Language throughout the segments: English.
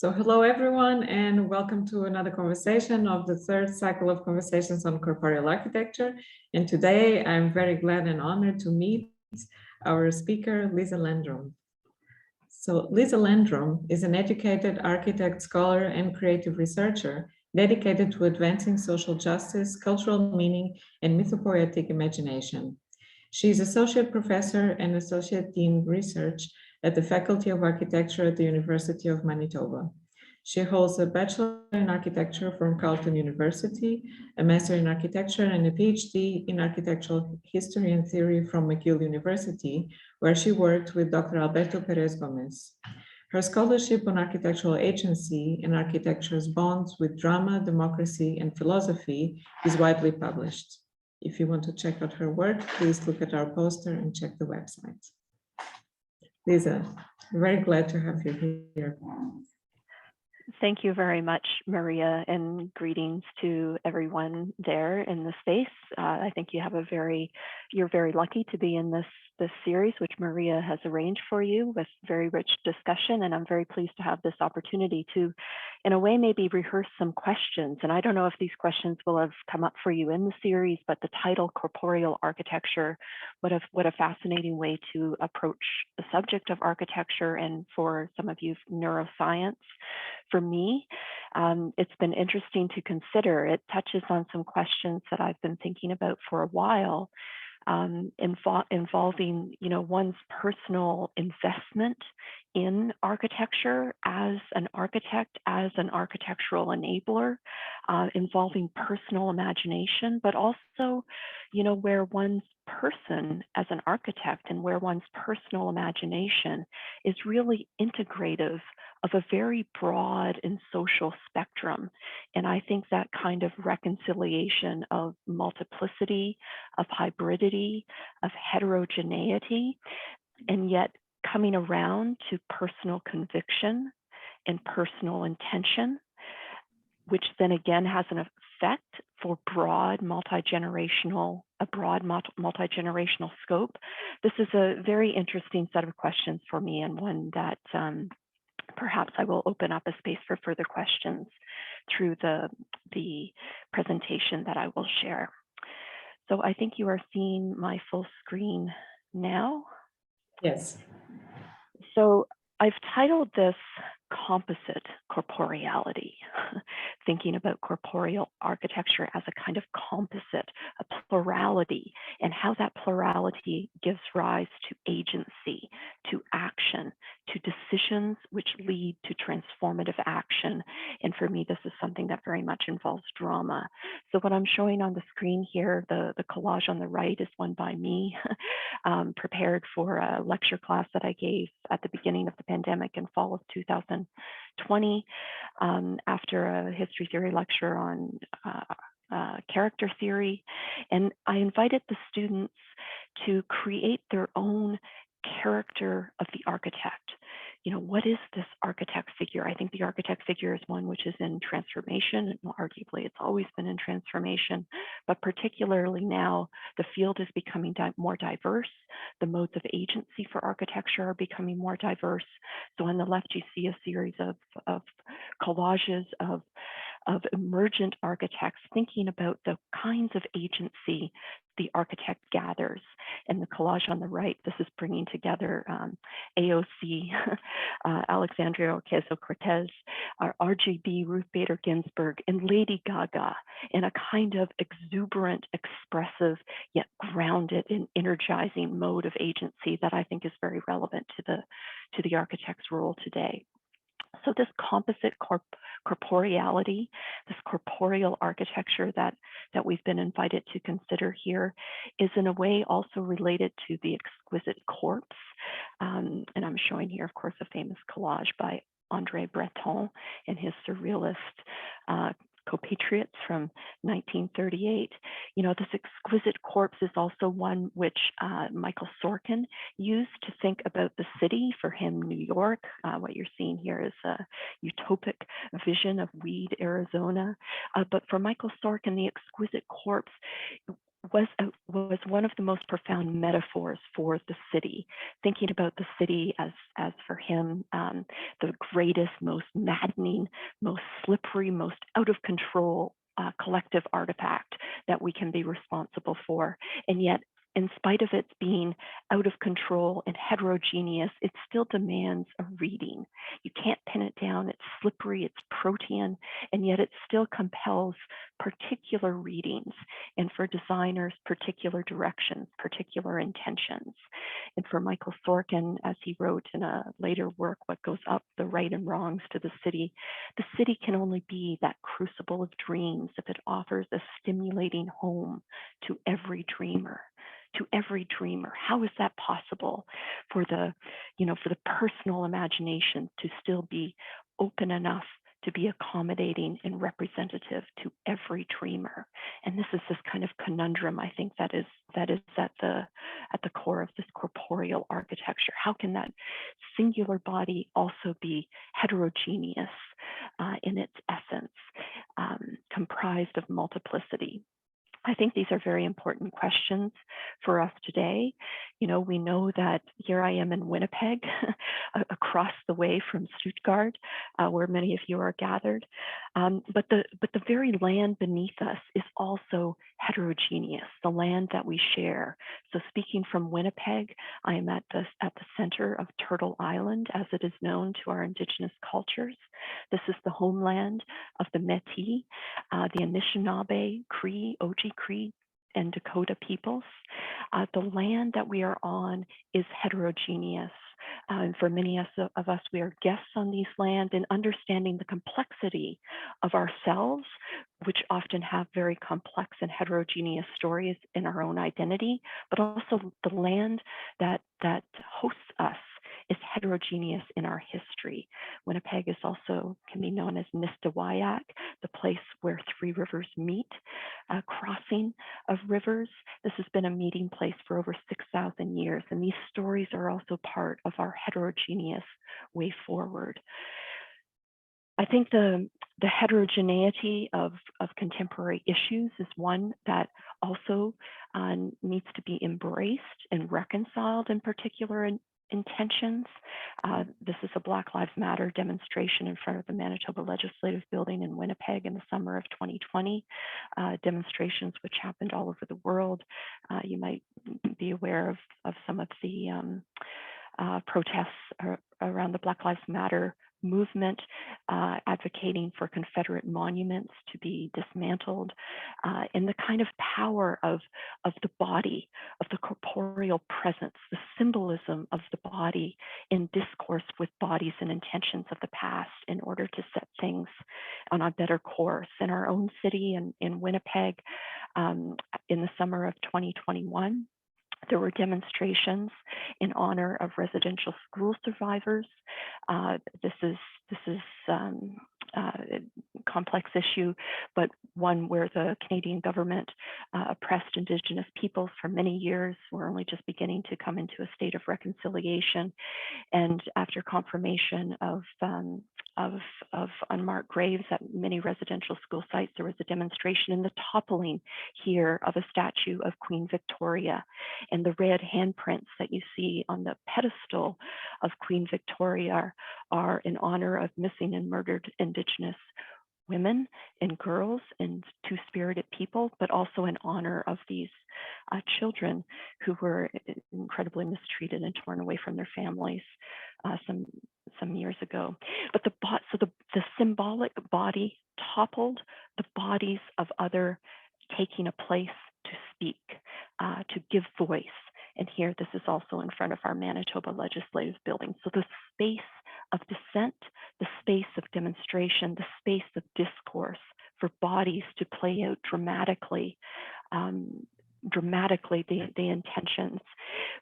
So hello everyone, and welcome to another conversation of the third cycle of conversations on corporeal architecture. And today I'm very glad and honored to meet our speaker, Lisa Landrum. So Lisa Landrum is an educated architect, scholar, and creative researcher dedicated to advancing social justice, cultural meaning, and mythopoetic imagination. She is Associate Professor and Associate Dean Research at the Faculty of Architecture at the University of Manitoba. She holds a Bachelor in Architecture from Carleton University, a Master in Architecture, and a PhD in Architectural History and Theory from McGill University, where she worked with Dr. Alberto Perez Gomez. Her scholarship on architectural agency and architecture's bonds with drama, democracy, and philosophy is widely published. If you want to check out her work, please look at our poster and check the website. Lisa, I'm very glad to have you here. Thank you very much, Maria, and greetings to everyone there in the space. I think you have you're very lucky to be in this series, which Maria has arranged for you with very rich discussion. And I'm very pleased to have this opportunity to, in a way, maybe rehearse some questions. And I don't know if these questions will have come up for you in the series, but the title Corporeal Architecture, what a fascinating way to approach the subject of architecture, and for some of you, neuroscience. For me, it's been interesting to consider. It touches on some questions that I've been thinking about for a while, involving, one's personal investment in architecture as an architect, as an architectural enabler, involving personal imagination, but also, where one's person as an architect and where one's personal imagination is really integrative of a very broad and social spectrum. And I think that kind of reconciliation of multiplicity, of hybridity, of heterogeneity, and yet coming around to personal conviction and personal intention, which then again has an effect for a broad multi-generational scope. This is a very interesting set of questions for me, and one that perhaps I will open up a space for further questions through the presentation that I will share. So I think you are seeing my full screen now. Yes. So I've titled this Composite Corporeality, thinking about corporeal architecture as a kind of composite, a plurality, and how that plurality gives rise to agency, to action, to decisions which lead to transformative action. And for me, this is something that very much involves drama. So what I'm showing on the screen here, the collage on the right is one by me, prepared for a lecture class that I gave at the beginning of the pandemic in fall of 2020, after a history theory lecture on character theory. And I invited the students to create their own character of the architect. What is this architect figure? I think the architect figure is one which is in transformation, and arguably it's always been in transformation, but particularly now the field is becoming more diverse. The modes of agency for architecture are becoming more diverse. So on the left, you see a series of collages of emergent architects thinking about the kinds of agency the architect gathers. And the collage on the right, this is bringing together AOC, Alexandria Ocasio-Cortez, RGB, Ruth Bader Ginsburg, and Lady Gaga in a kind of exuberant, expressive, yet grounded and energizing mode of agency that I think is very relevant to the architect's role today. So this composite corporeality, this corporeal architecture that we've been invited to consider here, is in a way also related to the exquisite corpse. And I'm showing here, of course, a famous collage by André Breton and his surrealist compatriots from 1938. This exquisite corpse is also one which Michael Sorkin used to think about the city. For him, New York, what you're seeing here is a utopic vision of Weed, Arizona. But for Michael Sorkin, the exquisite corpse was one of the most profound metaphors for the city, thinking about the city as for him, the greatest, most maddening, most slippery, most out of control collective artifact that we can be responsible for. And yet, in spite of it being out of control and heterogeneous, it still demands a reading. You can't pin it down. It's slippery, it's protean, and yet it still compels particular readings, and for designers, particular directions, particular intentions. And for Michael Sorkin, as he wrote in a later work, What Goes Up, The Right and Wrongs to the City can only be that crucible of dreams if it offers a stimulating home to every dreamer. To every dreamer. How is that possible for the, for the personal imagination to still be open enough to be accommodating and representative to every dreamer? And this is this kind of conundrum, I think, that is at the core of this corporeal architecture. How can that singular body also be heterogeneous in its essence, comprised of multiplicity? I think these are very important questions for us today. We know that here I am in Winnipeg, across the way from Stuttgart, where many of you are gathered. But the very land beneath us is also heterogeneous, the land that we share. So speaking from Winnipeg, I am at the center of Turtle Island, as it is known to our Indigenous cultures. This is the homeland of the Métis, the Anishinaabe, Cree, Oji-Cree, and Dakota peoples. The land that we are on is heterogeneous. And for many of us, we are guests on these lands, and understanding the complexity of ourselves, which often have very complex and heterogeneous stories in our own identity, but also the land that hosts us is heterogeneous in our history. Winnipeg is also can be known as Nistawayak, the place where three rivers meet, crossing of rivers. This has been a meeting place for over 6,000 years, and these stories are also part of our heterogeneous way forward. I think the heterogeneity of contemporary issues is one that also needs to be embraced and reconciled, in particular intentions. This is a Black Lives Matter demonstration in front of the Manitoba Legislative Building in Winnipeg in the summer of 2020. Demonstrations which happened all over the world. You might be aware of some of the protests around the Black Lives Matter movement, advocating for Confederate monuments to be dismantled, and the kind of power of the body, of the corporeal presence, the symbolism of the body in discourse with bodies and intentions of the past in order to set things on a better course. In our own city in Winnipeg, in the summer of 2021, there were demonstrations in honor of residential school survivors. This is a complex issue, but one where the Canadian government oppressed Indigenous peoples for many years. We're only just beginning to come into a state of reconciliation. And after confirmation of unmarked graves at many residential school sites, there was a demonstration in the toppling here of a statue of Queen Victoria. And the red handprints that you see on the pedestal of Queen Victoria are in honor of missing and murdered Indigenous women and girls and two-spirited people, but also in honor of these children who were incredibly mistreated and torn away from their families some years ago. But the symbolic body toppled the bodies of other taking a place to speak, to give voice. And here, this is also in front of our Manitoba Legislative Building. So the space of dissent, the space of demonstration, the space of discourse for bodies to play out dramatically the intentions.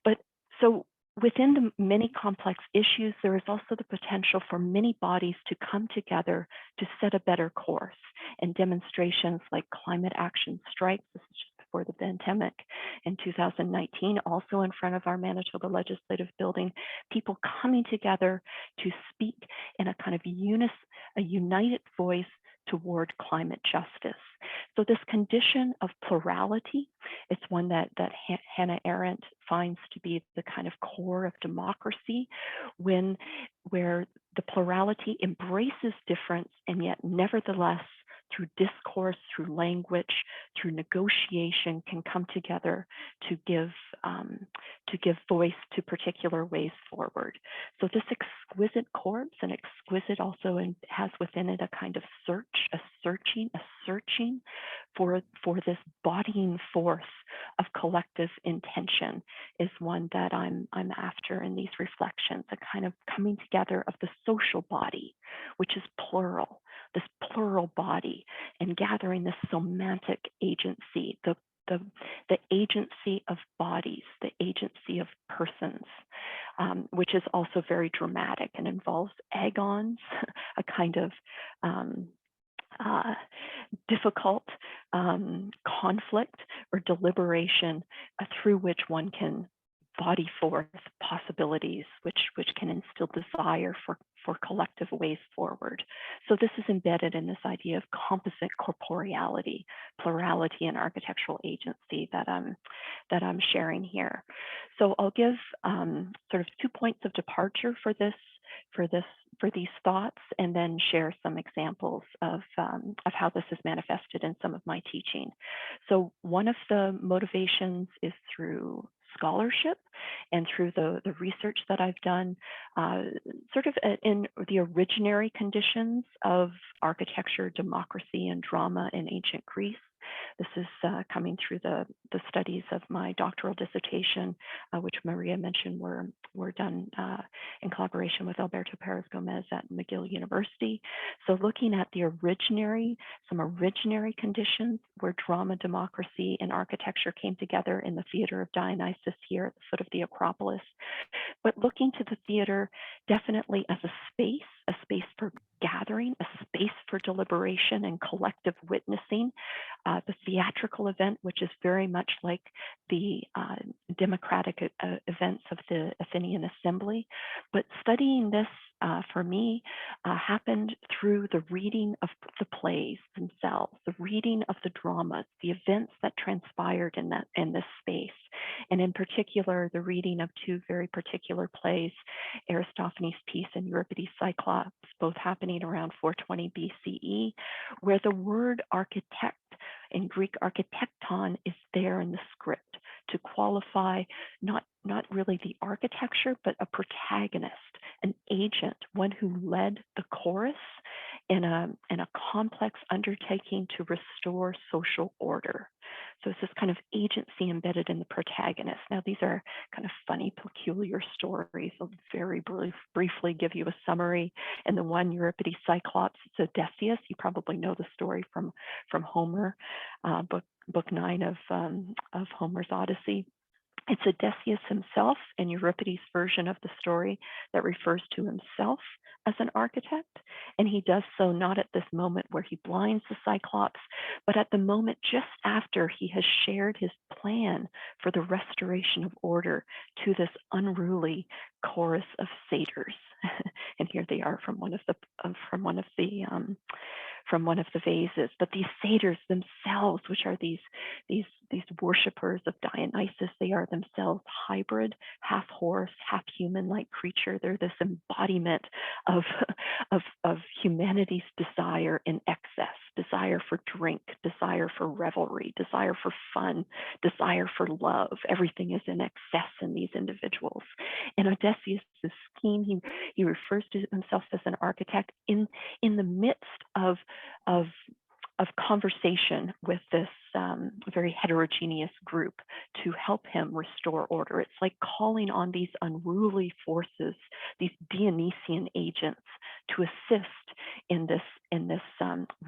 But so within the many complex issues, there is also the potential for many bodies to come together to set a better course. And demonstrations like climate action strikes, this is just before the pandemic in 2019, also in front of our Manitoba Legislative Building, people coming together to speak in a kind of a united voice toward climate justice. So this condition of plurality, it's one that Hannah Arendt finds to be the kind of core of democracy, where the plurality embraces difference and yet nevertheless through discourse, through language, through negotiation, can come together to give voice to particular ways forward. So this exquisite corpse, and exquisite also has within it a kind of searching for this bodying force of collective intention, is one that I'm after in these reflections, a kind of coming together of the social body, which is plural, this plural body, and gathering this somatic agency, the agency of bodies, the agency of persons, which is also very dramatic and involves agons, a kind of difficult conflict or deliberation through which one can body forth possibilities, which can instill desire for collective ways forward. So this is embedded in this idea of composite corporeality, plurality, and architectural agency that I'm sharing here. So I'll give sort of 2 points of departure for these thoughts, and then share some examples of how this is manifested in some of my teaching. So one of the motivations is through scholarship and through the research that I've done, sort of in the originary conditions of architecture, democracy, and drama in ancient Greece. This is coming through the studies of my doctoral dissertation, which Maria mentioned were done in collaboration with Alberto Perez Gomez at McGill University. So looking at some originary conditions where drama, democracy, and architecture came together in the Theater of Dionysus here at the foot of the Acropolis, but looking to the theater definitely as a space for gathering, a space for deliberation and collective witnessing, the theatrical event, which is very much like the democratic events of the Athenian Assembly. But studying this for me happened through the reading of the plays themselves, the reading of the dramas, the events that transpired in this space, and in particular the reading of two very particular plays, Aristophanes' piece and Euripides' Cyclops, both happening around 420 BCE, where the word architect in Greek architecton is there in the script to qualify not really the architecture, but a protagonist, an agent, one who led the chorus in a complex undertaking to restore social order. So it's this kind of agency embedded in the protagonist. Now, these are kind of funny, peculiar stories. I'll very briefly give you a summary. In the one, Euripides' Cyclops, it's Odysseus. You probably know the story from Homer, book 9 of Homer's Odyssey. It's Odysseus himself in Euripides' version of the story that refers to himself as an architect. And he does so not at this moment where he blinds the Cyclops, but at the moment just after he has shared his plan for the restoration of order to this unruly chorus of satyrs. And here they are from one of the vases. But these satyrs themselves, which are these worshippers of Dionysus, they are themselves hybrid, half horse, half human-like creature. They're this embodiment of humanity's desire in excess, desire for drink, desire for revelry, desire for fun, desire for love. Everything is in excess in these individuals. And Odysseus' scheme, he refers to himself as an architect in the midst of conversation with this very heterogeneous group to help him restore order. It's like calling on these unruly forces, these Dionysian agents, to assist in this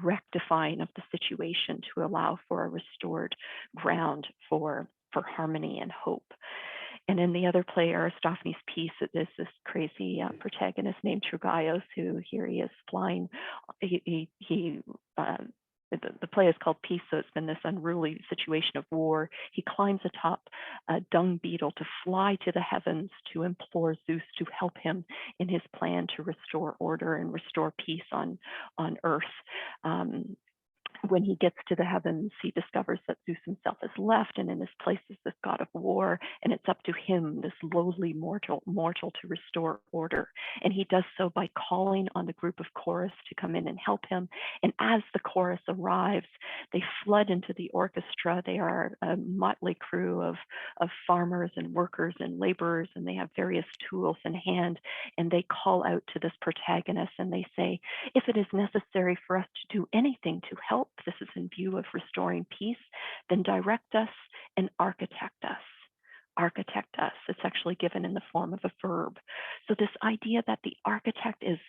rectifying of the situation to allow for a restored ground for harmony and hope. And in the other play, Aristophanes' piece, there's this crazy protagonist named Trugaios, who here he is flying. He the play is called Peace, so it's been this unruly situation of war. He climbs atop a dung beetle to fly to the heavens to implore Zeus to help him in his plan to restore order and restore peace on Earth. When he gets to the heavens, he discovers that Zeus himself is left, and in his place is this god of war, and it's up to him, this lowly mortal, to restore order. And he does so by calling on the group of chorus to come in and help him. And as the chorus arrives, they flood into the orchestra. They are a motley crew of farmers and workers and laborers, and they have various tools in hand. And they call out to this protagonist, and they say, if it is necessary for us to do anything to help, this is in view of restoring peace, then direct us and architect us. Architect us. It's actually given in the form of a verb. So this idea that the architect is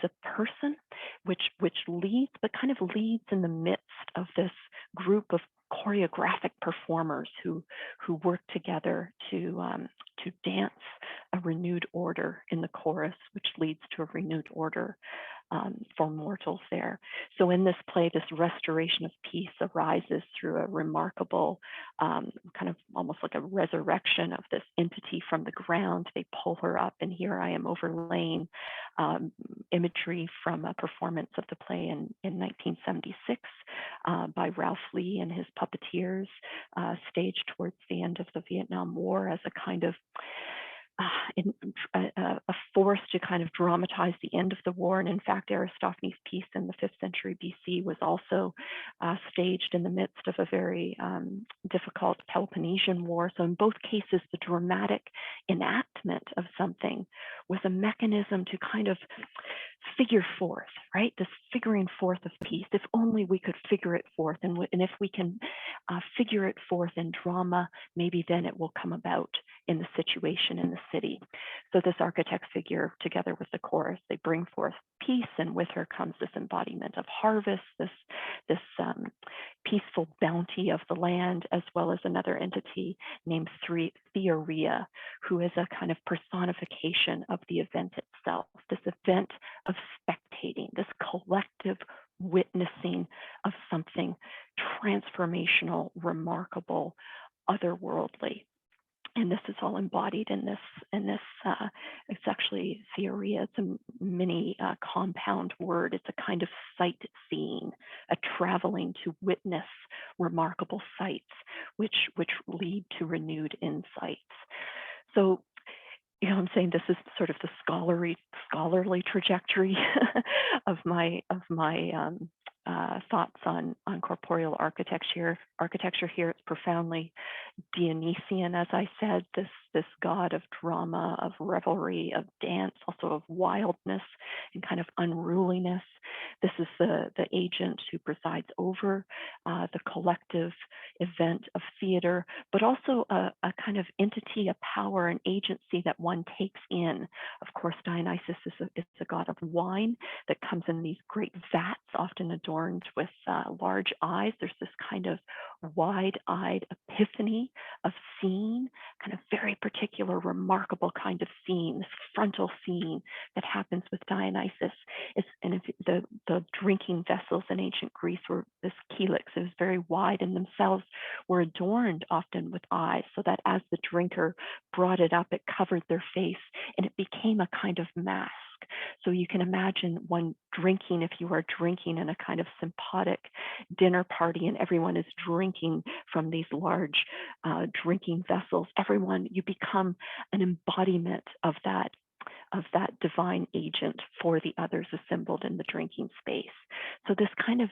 a person which leads, but kind of leads in the midst of this group of choreographic performers who work together to dance a renewed order in the chorus, which leads to a renewed order for mortals there. So in this play, this restoration of peace arises through a remarkable kind of almost like a resurrection of this entity from the ground. They pull her up, and here I am overlaying imagery from a performance of the play in 1976 by Ralph Lee and his puppeteers, staged towards the end of the Vietnam War as a kind of a force to kind of dramatize the end of the war. And in fact, Aristophanes' piece in the 5th century BC was also staged in the midst of a very difficult Peloponnesian War. So in both cases, the dramatic enactment of something was a mechanism to kind of figure forth, right? This figuring forth of peace. If only we could figure it forth. And if we can figure it forth in drama, maybe then it will come about in the situation in the city. So this architect figure, together with the chorus, they bring forth peace, and with her comes this embodiment of harvest, this peaceful bounty of the land, as well as another entity named Thearia, who is a kind of personification of the event itself, this event of spectating, this collective witnessing of something transformational, remarkable, otherworldly. And this is all embodied in this. It's actually theoria. It's a mini compound word. It's a kind of sightseeing, a traveling to witness remarkable sights, which lead to renewed insights. So, you know, I'm saying this is sort of the scholarly trajectory of my thoughts on corporeal architecture. Here, it's profoundly Dionysian, as I said, this god of drama, of revelry, of dance, also of wildness and kind of unruliness. This is the agent who presides over the collective event of theater, but also a kind of entity, a power, an agency that one takes in. Of course, Dionysus is a god of wine that comes in these great vats, often adorned with large eyes. There's this kind of wide-eyed epiphany of scene, kind of very particular, remarkable kind of scene, this frontal scene that happens with Dionysus. And the drinking vessels in ancient Greece were this calyx. It was very wide, and themselves were adorned often with eyes, so that as the drinker brought it up, it covered their face, and it became a kind of mask. So you can imagine one drinking, if you are drinking in a kind of sympodic dinner party and everyone is drinking from these large drinking vessels, you become an embodiment of that divine agent for the others assembled in the drinking space. So this kind of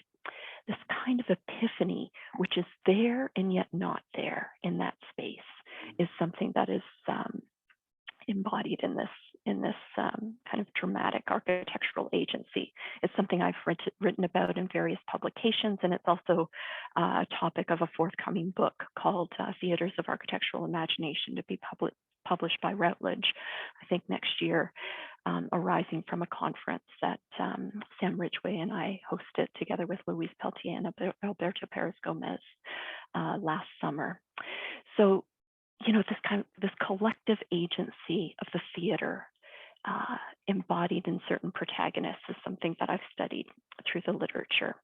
epiphany, which is there and yet not there in that space, is something that is embodied in this kind of dramatic architectural agency. It's something I've written about in various publications, and it's also a topic of a forthcoming book called Theaters of Architectural Imagination, to be published by Routledge, I think next year, arising from a conference that Sam Ridgway and I hosted together with Louise Peltier and Alberto Perez Gomez last summer. So, you know, this collective agency of the theater embodied in certain protagonists is something that I've studied through the literature.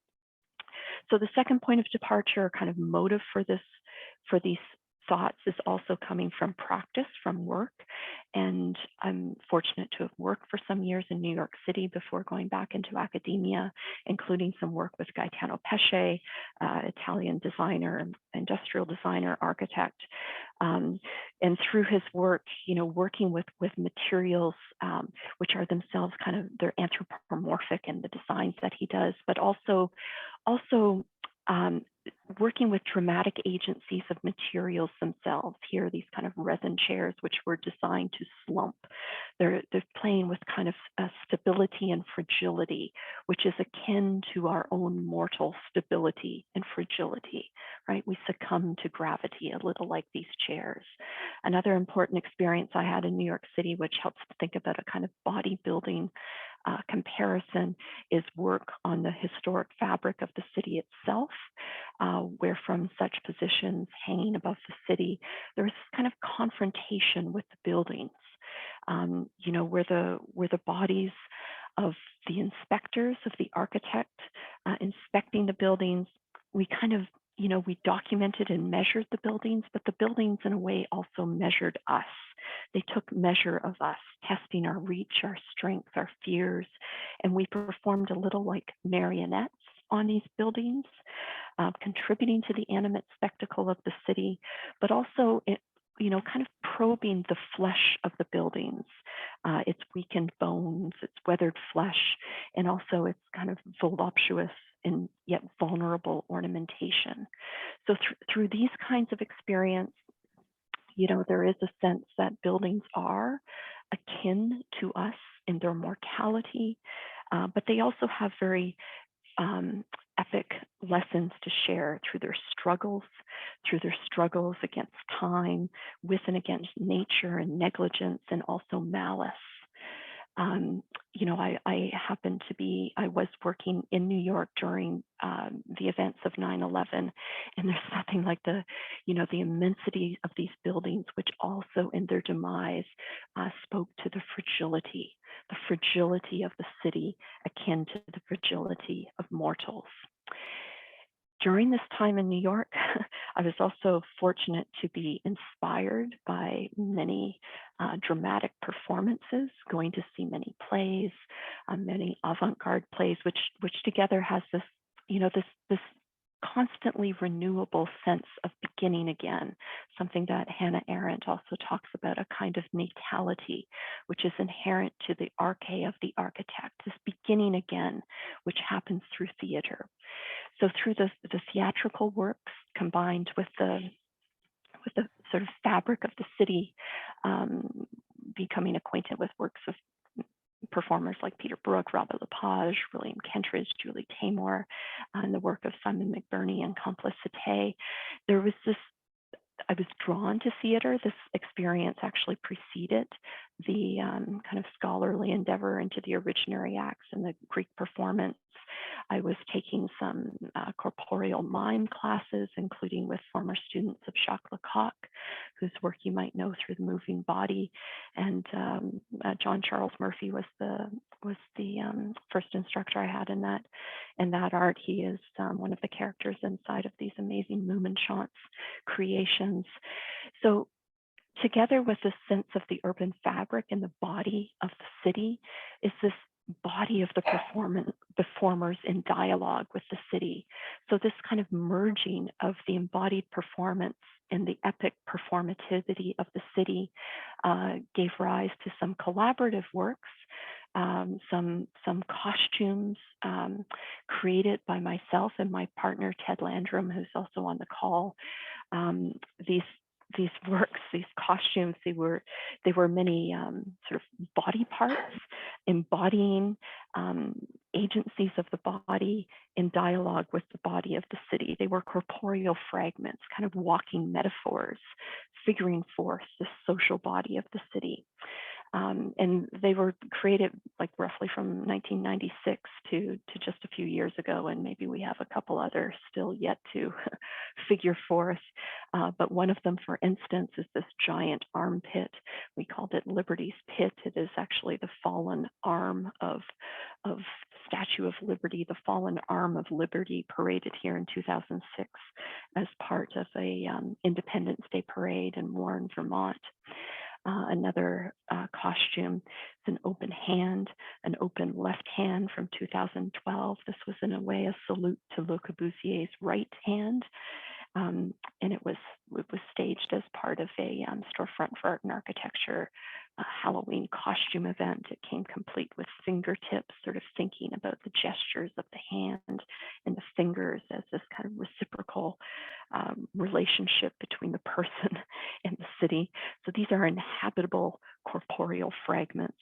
So the second point of departure, kind of motive for these thoughts, is also coming from practice, from work. And I'm fortunate to have worked for some years in New York City before going back into academia, including some work with Gaetano Pesce, Italian designer, industrial designer, architect. And through his work, working with materials, which are themselves kind of, they're anthropomorphic in the designs that he does, but also working with dramatic agencies of materials themselves. Here are these kind of resin chairs, which were designed to slump. They're playing with kind of stability and fragility, which is akin to our own mortal stability and fragility, right? We succumb to gravity a little like these chairs. Another important experience I had in New York City, which helps to think about a kind of bodybuilding comparison, is work on the historic fabric of the city itself, where from such positions hanging above the city, there was this kind of confrontation with the buildings, where the bodies of the inspectors, of the architect inspecting the buildings, we kind of, we documented and measured the buildings, but the buildings in a way also measured us. They took measure of us, testing our reach, our strength, our fears, and we performed a little like marionettes on these buildings, contributing to the animate spectacle of the city, but also, kind of probing the flesh of the buildings, its weakened bones, its weathered flesh, and also its kind of voluptuous and yet vulnerable ornamentation. So through these kinds of experience, there is a sense that buildings are akin to us in their mortality, but they also have very epic lessons to share through their struggles against time, with and against nature and negligence, and also malice. I was working in New York during the events of 9/11, and there's nothing like the immensity of these buildings, which also in their demise spoke to the fragility of the city, akin to the fragility of mortals. During this time in New York, I was also fortunate to be inspired by many dramatic performances, going to see many plays, many avant-garde plays, which together has this, this constantly renewable sense of beginning again, something that Hannah Arendt also talks about, a kind of natality, which is inherent to the arche of the architect, this beginning again, which happens through theater. So through the theatrical works combined with the sort of fabric of the city, becoming acquainted with works of performers like Peter Brook, Robert Lepage, William Kentridge, Julie Taymor, and the work of Simon McBurney and Complicité, I was drawn to theater. This experience actually preceded the kind of scholarly endeavor into the originary acts and the Greek performance. I was taking some corporeal mime classes, including with former students of Jacques Lecoq, whose work you might know through The Moving Body. And John Charles Murphy was the first instructor I had in that art. He is one of the characters inside of these amazing Moumenchance creations. So together with the sense of the urban fabric and the body of the city is this body of the performers in dialogue with the city. So this kind of merging of the embodied performance and the epic performativity of the city gave rise to some collaborative works, some costumes created by myself and my partner Ted Landrum, who's also on the call. These works, these costumes, they were many sort of body parts embodying agencies of the body in dialogue with the body of the city. They were corporeal fragments, kind of walking metaphors, figuring forth the social body of the city. And they were created like roughly from 1996 to just a few years ago, and maybe we have a couple others still yet to figure forth. But one of them, for instance, is this giant armpit. We called it Liberty's Pit. It is actually the fallen arm of Statue of Liberty, the fallen arm of Liberty, paraded here in 2006 as part of a Independence Day parade in Warren, Vermont. Another costume is an open hand, an open left hand from 2012. This was in a way a salute to Le Corbusier's right hand. And it was staged as part of a storefront for art and architecture Halloween costume event. It came complete with fingertips, sort of thinking about the gestures of the hand and the fingers as this kind of reciprocal relationship between the person and the city. So these are inhabitable corporeal fragments.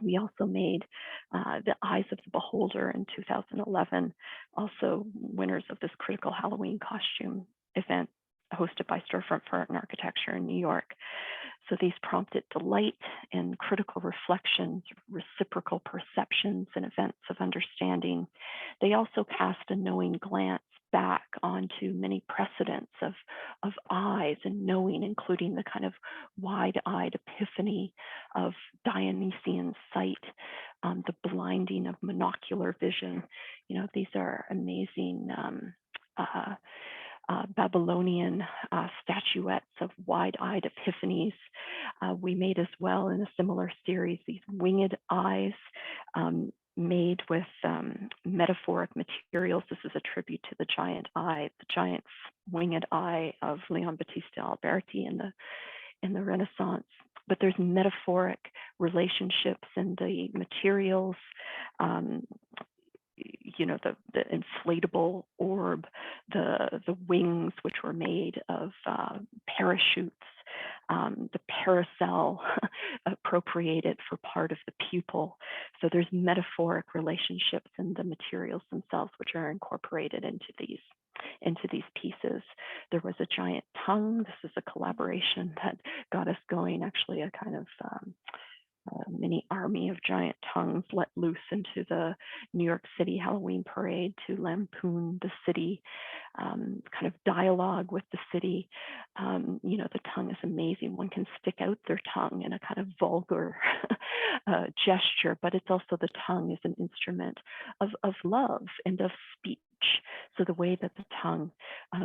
We also made the Eyes of the Beholder in 2011, also winners of this critical Halloween costume event hosted by Storefront for Art and Architecture in New York. So these prompted delight and critical reflections, reciprocal perceptions, and events of understanding. They also cast a knowing glance back onto many precedents of eyes and knowing, including the kind of wide-eyed epiphany of Dionysian sight, the blinding of monocular vision. You know, these are amazing Babylonian statuettes of wide-eyed epiphanies. We made as well in a similar series these winged eyes made with metaphoric materials. This is a tribute to the giant eye, the giant winged eye of Leon Battista Alberti in the Renaissance. But there's metaphoric relationships in the materials. You know, the inflatable orb, the wings, which were made of parachutes, the parasol appropriated for part of the pupil. So there's metaphoric relationships in the materials themselves, which are incorporated into these pieces. There was a giant tongue. This is a collaboration that got us going, actually a kind of mini army of giant tongues let loose into the New York City Halloween parade to lampoon the city, kind of dialogue with the city. You know, the tongue is amazing. One can stick out their tongue in a kind of vulgar gesture, but it's also the tongue is an instrument of love and of speech. So the way that the tongue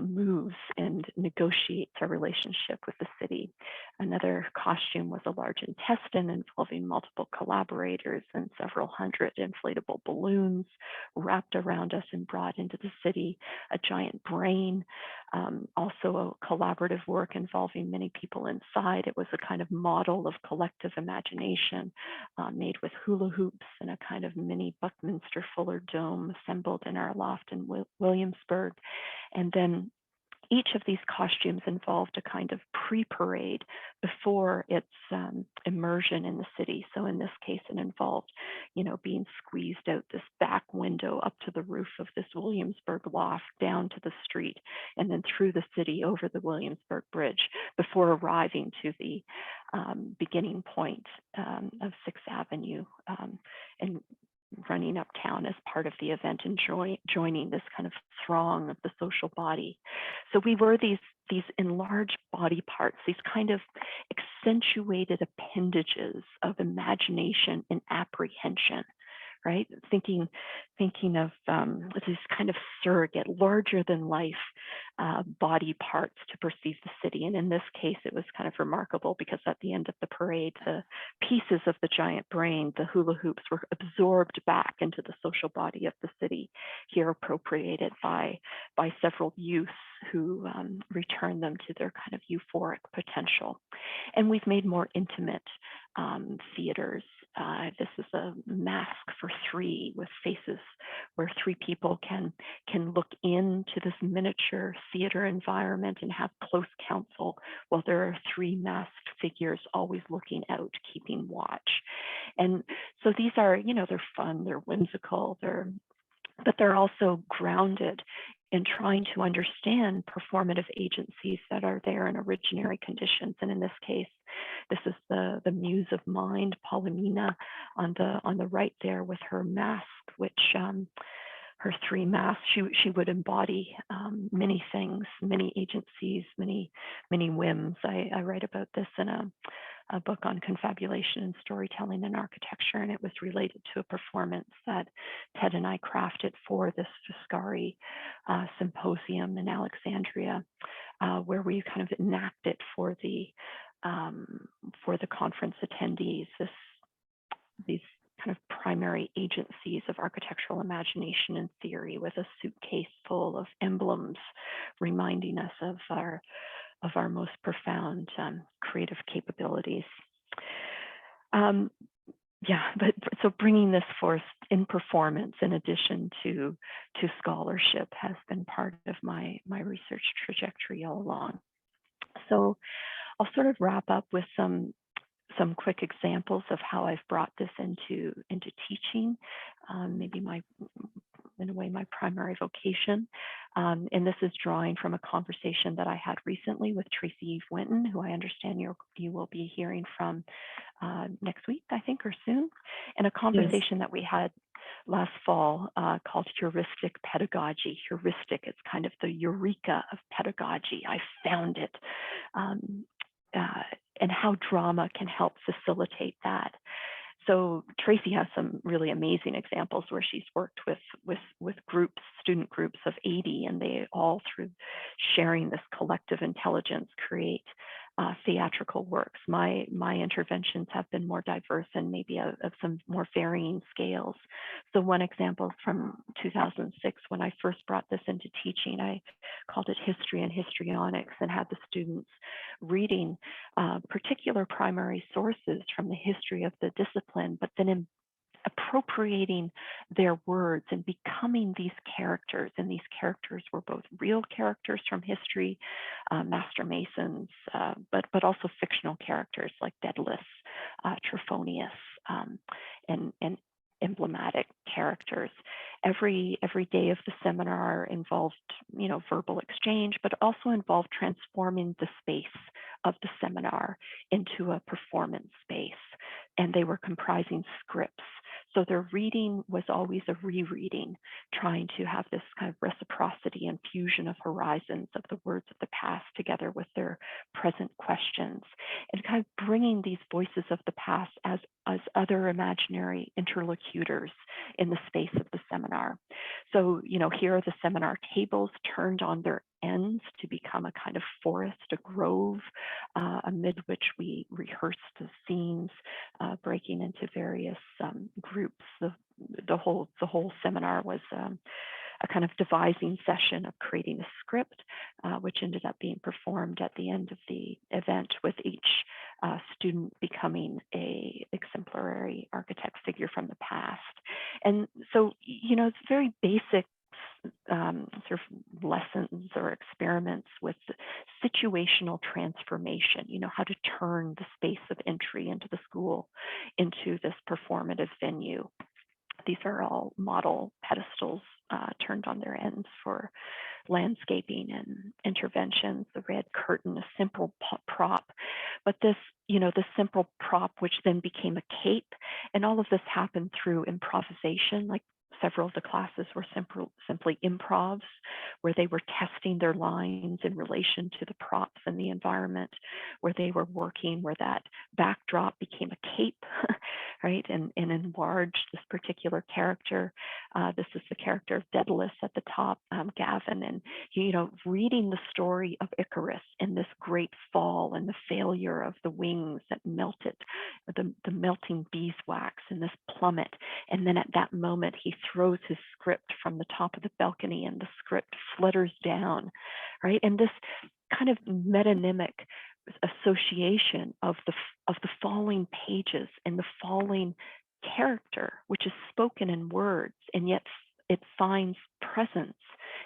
moves and negotiates our relationship with the city. Another costume was a large intestine involving multiple collaborators and several hundred inflatable balloons wrapped around us and brought into the city. A giant brain, also a collaborative work involving many people inside. It was a kind of model of collective imagination made with hula hoops and a kind of mini Buckminster Fuller dome assembled in our loft in Williamsburg. And then each of these costumes involved a kind of pre-parade before its immersion in the city. So in this case, it involved, you know, being squeezed out this back window up to the roof of this Williamsburg loft, down to the street, and then through the city over the Williamsburg Bridge before arriving to the beginning point of 6th Avenue and running uptown as part of the event and joining this kind of throng of the social body. So we were these enlarged body parts, these kind of accentuated appendages of imagination and apprehension, right? Thinking of these kind of surrogate, larger than life body parts to perceive the city. And in this case, it was kind of remarkable because at the end of the parade, the pieces of the giant brain, the hula hoops, were absorbed back into the social body of the city, here appropriated by several youths who return them to their kind of euphoric potential. And we've made more intimate theaters. This is a mask for three with faces where three people can look into this miniature theater environment and have close counsel while there are three masked figures always looking out, keeping watch. And so these are, you know, they're fun, they're whimsical, but they're also grounded in trying to understand performative agencies that are there in originary conditions. And in this case, this is the muse of mind, Paulina, on the right there with her mask, which her three masks, she would embody many things, many agencies, many whims. I write about this in a book on confabulation and storytelling and architecture, and it was related to a performance that Ted and I crafted for this Foscari symposium in Alexandria, where we kind of enact it for the conference attendees. These kind of primary agencies of architectural imagination and theory, with a suitcase full of emblems reminding us of our most profound creative capabilities. So bringing this forth in performance, in addition to scholarship, has been part of my research trajectory all along. So I'll sort of wrap up with some quick examples of how I've brought this into teaching, maybe in a way my primary vocation. And this is drawing from a conversation that I had recently with Tracy Eve Winton, who I understand you will be hearing from next week, I think, or soon, and a conversation that we had last fall called Heuristic Pedagogy. Heuristic, it's kind of the eureka of pedagogy. I found it. And how drama can help facilitate that. So Tracy has some really amazing examples where she's worked with groups, student groups of 80, and they all, through sharing this collective intelligence, create theatrical works. My interventions have been more diverse and maybe of some more varying scales. So one example from 2006, when I first brought this into teaching, I called it History and Histrionics, and had the students reading particular primary sources from the history of the discipline, but then appropriating their words and becoming these characters. And these characters were both real characters from history, master masons, but also fictional characters like Daedalus, Trophonius, and emblematic characters. Every day of the seminar involved, verbal exchange, but also involved transforming the space of the seminar into a performance space. And they were comprising scripts. So their reading was always a rereading, trying to have this kind of reciprocity and fusion of horizons of the words of the past together with their present questions, and kind of bringing these voices of the past as other imaginary interlocutors in the space of the seminar. So, here are the seminar tables turned on their ends to become a kind of forest, a grove, amid which we rehearsed the scenes, breaking into various groups. The whole seminar was a kind of devising session of creating a script, which ended up being performed at the end of the event, with each student becoming a exemplary architect figure from the past. And so, it's very basic sort of lessons or experiments with situational transformation, how to turn the space of entry into the school into this performative venue. These are all model pedestals turned on their ends for landscaping and interventions. The red curtain, a simple prop, but this, the simple prop, which then became a cape, and all of this happened through improvisation. Like, several of the classes were simply improvs, where they were testing their lines in relation to the props and the environment, where they were working, where that backdrop became a cape, right? And enlarged this particular character. This is the character of Daedalus at the top, Gavin, and reading the story of Icarus in this great fall and the failure of the wings that melted, the melting beeswax and this plummet. And then at that moment, he throws his script from the top of the balcony, and the script flutters down, right? And this kind of metonymic association of the falling pages and the falling character, which is spoken in words, and yet it finds presence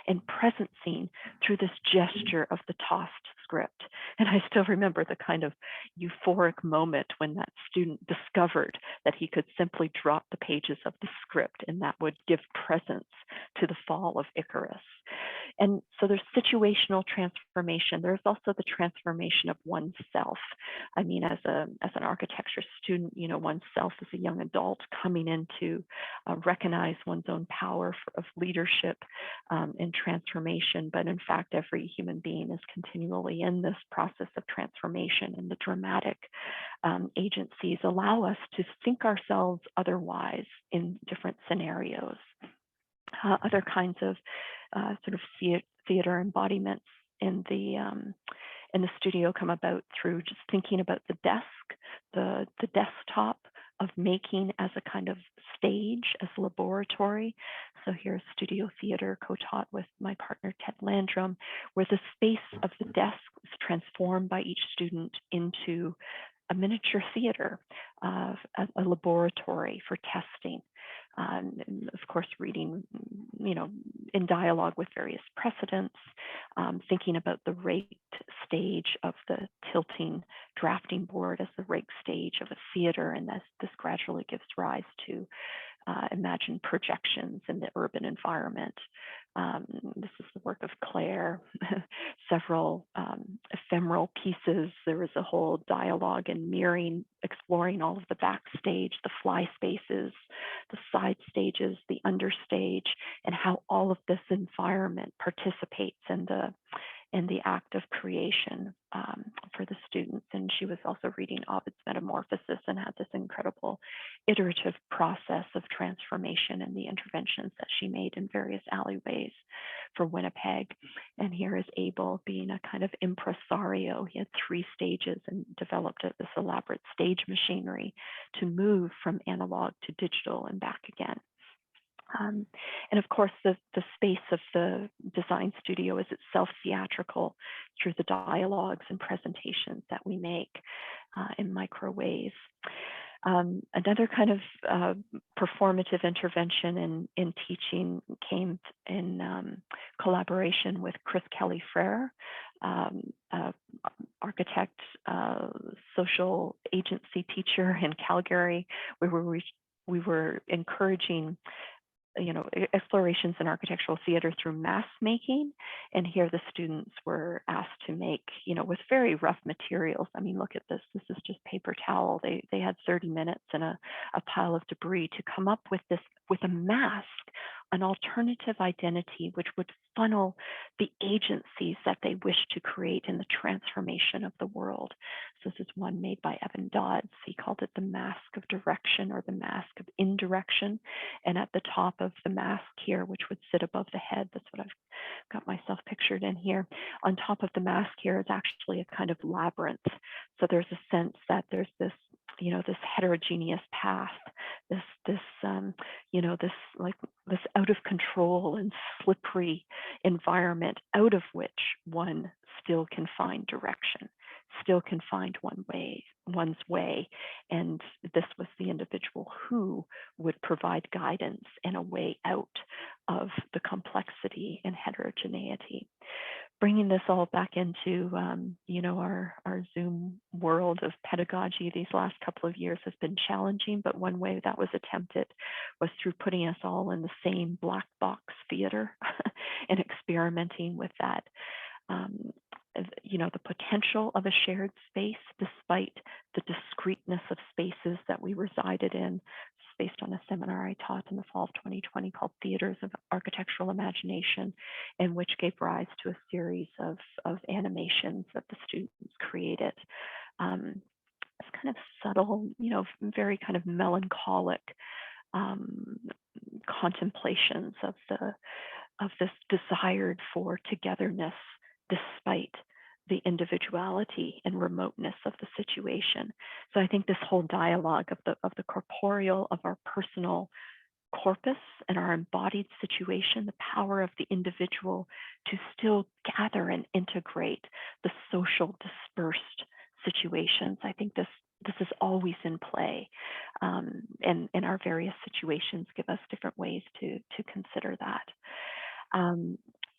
and presencing through this gesture of the tossed script. And I still remember the kind of euphoric moment when that student discovered that he could simply drop the pages of the script, and that would give presence to the fall of Icarus. And so there's situational transformation. There's also the transformation of oneself. I mean, as an architecture student, oneself as a young adult coming in to recognize one's own power of leadership and transformation. But in fact, every human being is continually in this process of transformation, and the dramatic agencies allow us to think ourselves otherwise in different scenarios. other kinds of sort of theater embodiments in the studio come about through just thinking about the desk, the desktop of making as a kind of stage, as a laboratory. So here's studio theater co-taught with my partner, Ted Landrum, where the space of the desk is transformed by each student into a miniature theater, a laboratory for testing. And of course, reading, in dialogue with various precedents, thinking about the raked stage of the tilting drafting board as the raked stage of a theater, and this gradually gives rise to imagined projections in the urban environment. This is the work of Claire, several ephemeral pieces. There was a whole dialogue and mirroring, exploring all of the backstage, the fly spaces, the side stages, the understage, and how all of this environment participates in the act of creation for the students. And she was also reading Ovid's Metamorphosis and had this incredible iterative process of transformation and the interventions that she made in various alleyways for Winnipeg. And here is Abel being a kind of impresario. He had 3 stages and developed this elaborate stage machinery to move from analog to digital and back again. And of course, the space of the design studio is itself theatrical through the dialogues and presentations that we make in micro ways. Another kind of performative intervention in teaching came in collaboration with Chris Kelly Frere, architect, social agency teacher in Calgary, where we were encouraging explorations in architectural theater through mask making. And here the students were asked to make, with very rough materials. I mean, look at this. This is just paper towel. They had 30 minutes and a pile of debris to come up with a mask, an alternative identity, which would funnel the agencies that they wish to create in the transformation of the world. So this is one made by Evan Dodds. He called it the mask of direction, or the mask of indirection. And at the top of the mask here, which would sit above the head, that's what I've got myself pictured in here. On top of the mask here is actually a kind of labyrinth. So there's a sense that there's this, this heterogeneous path, this out of control and slippery environment out of which one still can find direction, still can find one's way. And this was the individual who would provide guidance and a way out of the complexity and heterogeneity. Bringing this all back into, our Zoom world of pedagogy these last couple of years has been challenging, but one way that was attempted was through putting us all in the same black box theater and experimenting with that. The potential of a shared space, despite the discreteness of spaces that we resided in, based on a seminar I taught in the fall of 2020 called Theaters of Architectural Imagination, and which gave rise to a series of animations that the students created. It's kind of subtle, very kind of melancholic contemplations of this desired for togetherness, despite the individuality and remoteness of the situation. So I think this whole dialogue of the corporeal, of our personal corpus and our embodied situation, the power of the individual to still gather and integrate the social dispersed situations. I think this is always in play, and our various situations give us different ways to consider that.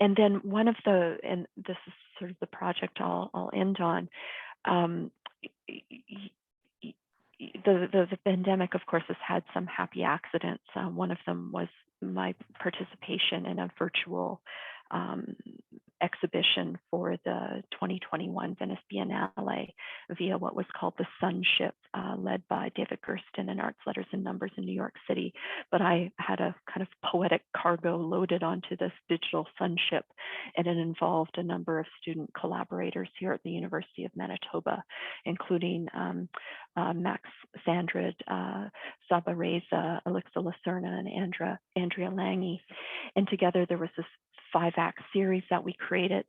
And then and this is sort of the project I'll end on. The pandemic, of course, has had some happy accidents. One of them was my participation in a virtual exhibition for the 2021 Venice Biennale via what was called the Sunship, led by David Gersten in Arts, Letters, and Numbers in New York City. But I had a kind of poetic cargo loaded onto this digital Sunship, and it involved a number of student collaborators here at the University of Manitoba, including Max Sandrid, Saba Reza, Alexa Lacerna, and Andrea Lange. And together there was this 5-act series that we created,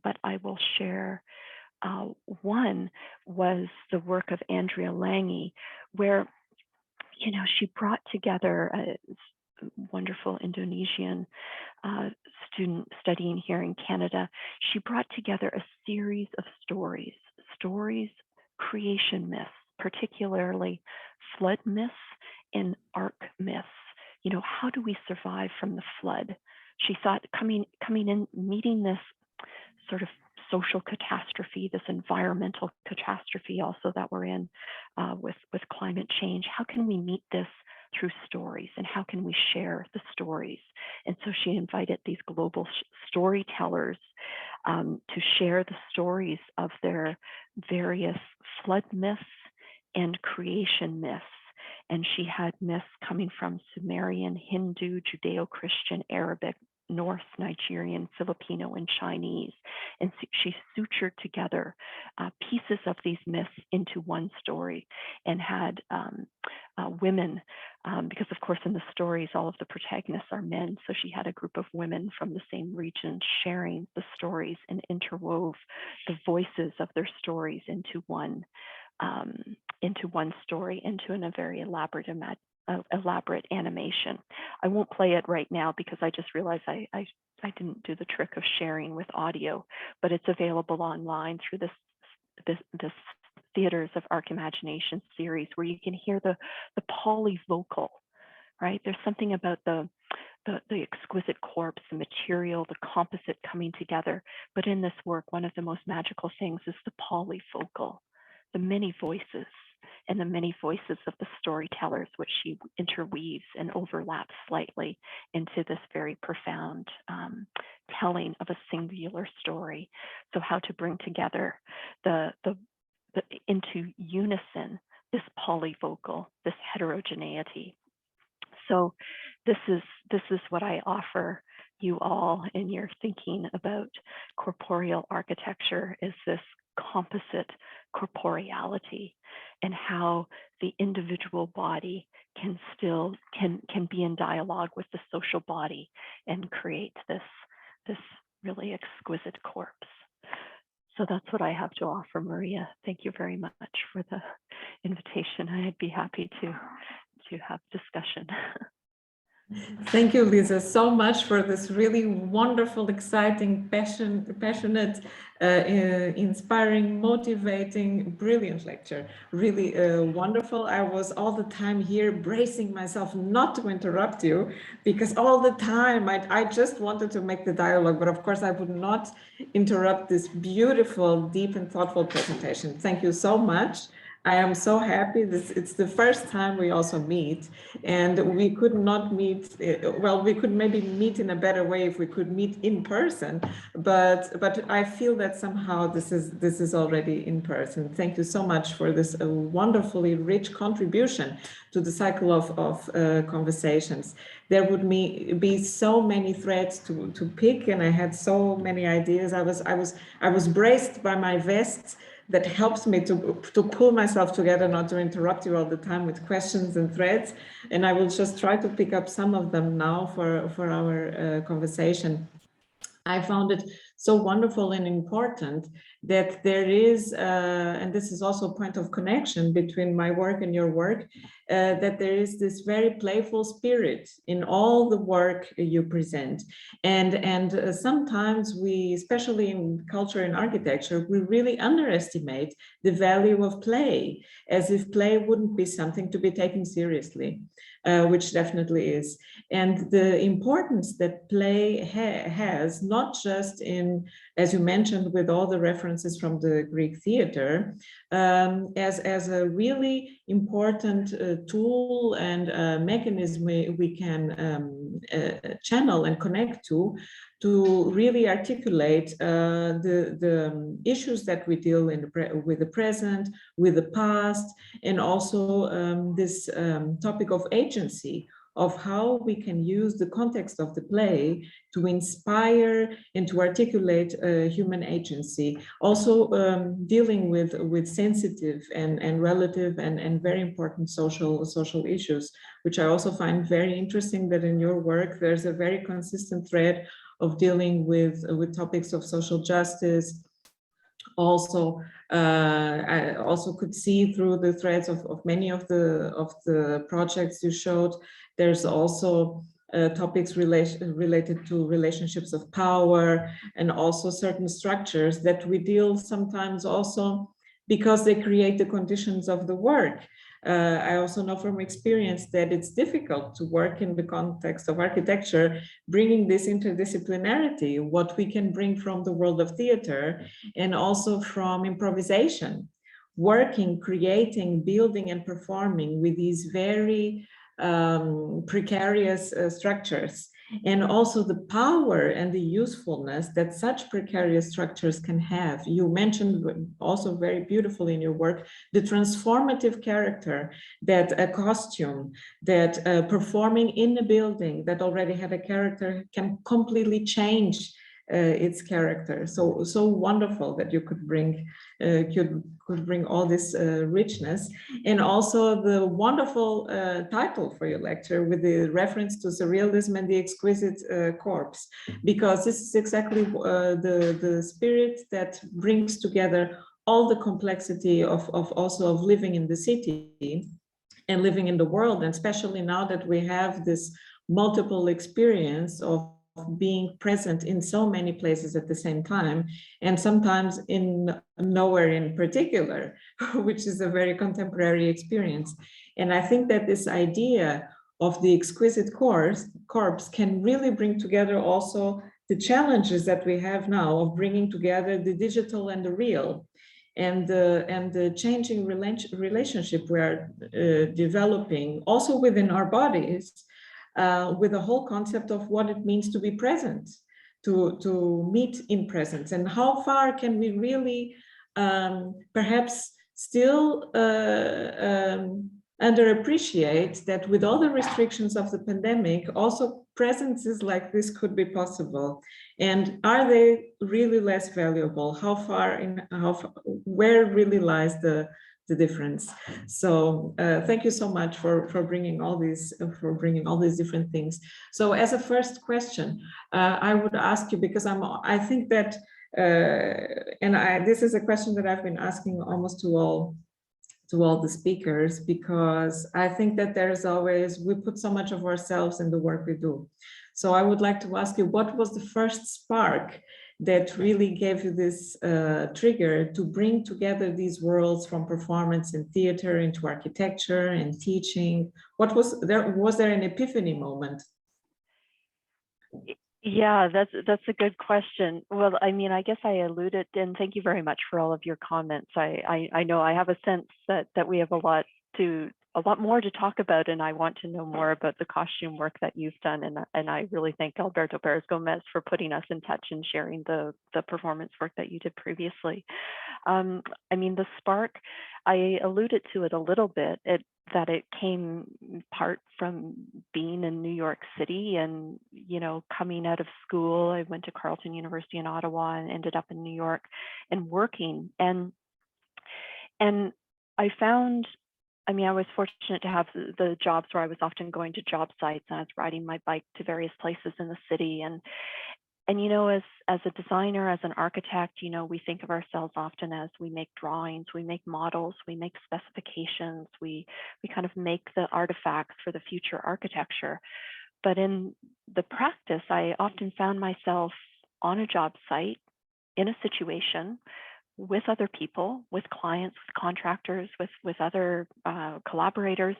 but I will share. One was the work of Andrea Lange, where, you know, she brought together a wonderful Indonesian student studying here in Canada. She brought together a series of stories, creation myths, particularly flood myths and ark myths. You know, how do we survive from the flood? She thought coming in, meeting this sort of social catastrophe, this environmental catastrophe also that we're in with climate change, how can we meet this through stories, and how can we share the stories? And so she invited these global storytellers to share the stories of their various flood myths and creation myths. And she had myths coming from Sumerian, Hindu, Judeo-Christian, Arabic, Norse, Nigerian, Filipino, and Chinese. And she sutured together pieces of these myths into one story, and had women, because of course in the stories all of the protagonists are men, so she had a group of women from the same region sharing the stories and interwove the voices of their stories into one story, in a very elaborate animation. I won't play it right now because I just realized I didn't do the trick of sharing with audio, but it's available online through this Theaters of Arc Imagination series, where you can hear the polyvocal, right? There's something about the exquisite corpse, the material, the composite coming together. But in this work, one of the most magical things is the polyvocal, the many voices, and the many voices of the storytellers, which she interweaves and overlaps slightly into this very profound telling of a singular story. So how to bring together into unison this polyvocal, this heterogeneity. So this is what I offer you all in your thinking about corporeal architecture, is this composite corporeality, and how the individual body can be in dialogue with the social body and create this really exquisite corpse. So that's what I have to offer, Maria. Thank you very much for the invitation. I'd be happy to have discussion. Thank you, Lisa, so much for this really wonderful, exciting, passionate, inspiring, motivating, brilliant lecture. Really wonderful. I was all the time here bracing myself not to interrupt you, because all the time I just wanted to make the dialogue, but of course I would not interrupt this beautiful, deep and thoughtful presentation. Thank you so much. I am so happy. It's the first time we also meet, and we could not meet. Well, we could maybe meet in a better way if we could meet in person. But I feel that somehow this is already in person. Thank you so much for this wonderfully rich contribution to the cycle of conversations. There would be so many threads to pick, and I had so many ideas. I was braced by my vest that helps me to pull myself together, not to interrupt you all the time with questions and threads. And I will just try to pick up some of them now for our conversation. I found it so wonderful and important that there is, and this is also a point of connection between my work and your work, that there is this very playful spirit in all the work you present. And sometimes we, especially in culture and architecture, we really underestimate the value of play, as if play wouldn't be something to be taken seriously, which definitely is. And the importance that play has, not just in, as you mentioned, with all the references from the Greek theater, as a really important tool and mechanism we can channel and connect to really articulate the issues that we deal with the present, with the past, and also this topic of agency. of how we can use the context of the play to inspire and to articulate human agency, also dealing with sensitive and relative and very important social issues, which I also find very interesting that in your work there's a very consistent thread of dealing with topics of social justice. Also, I also could see through the threads of many of the projects you showed, there's also topics related to relationships of power and also certain structures that we deal sometimes also because they create the conditions of the work. I also know from experience that it's difficult to work in the context of architecture, bringing this interdisciplinarity, what we can bring from the world of theater and also from improvisation, working, creating, building and performing with these very precarious structures, and also the power and the usefulness that such precarious structures can have. You mentioned also very beautifully in your work the transformative character that a costume, that performing in a building that already had a character can completely change its character. So wonderful that you could bring all this richness, and also the wonderful title for your lecture with the reference to surrealism and the exquisite corpse, because this is exactly the spirit that brings together all the complexity of living in the city and living in the world, and especially now that we have this multiple experience of being present in so many places at the same time, and sometimes in nowhere in particular, which is a very contemporary experience. And I think that this idea of the exquisite corpse can really bring together also the challenges that we have now of bringing together the digital and the real, and the changing relationship we are developing also within our bodies, with the whole concept of what it means to be present, to meet in presence, and how far can we really perhaps still underappreciate that with all the restrictions of the pandemic, also presences like this could be possible. And are they really less valuable? How far where really lies the difference? So thank you so much for bringing all these different things. So as a first question, I would ask you, because I think that this is a question that I've been asking almost to all the speakers, because I think that we put so much of ourselves in the work we do. So I would like to ask you, what was the first spark that really gave you this trigger to bring together these worlds from performance and theater into architecture and teaching? Was there an epiphany moment? Yeah, that's a good question. Well, I mean, I guess I alluded, and thank you very much for all of your comments. I know I have a sense that we have a lot more to talk about, and I want to know more about the costume work that you've done. And I really thank Alberto Perez Gomez for putting us in touch and sharing the performance work that you did previously. I mean, the spark, I alluded to it a little bit, that it came part from being in New York City, and, you know, coming out of school. I went to Carleton University in Ottawa and ended up in New York and working. And I found, I mean, I was fortunate to have the jobs where I was often going to job sites, and I was riding my bike to various places in the city. And you know, as a designer, as an architect, you know, we think of ourselves often as we make drawings, we make models, we make specifications, we kind of make the artifacts for the future architecture. But in the practice, I often found myself on a job site in a situation with other people, with clients, with contractors, with other collaborators.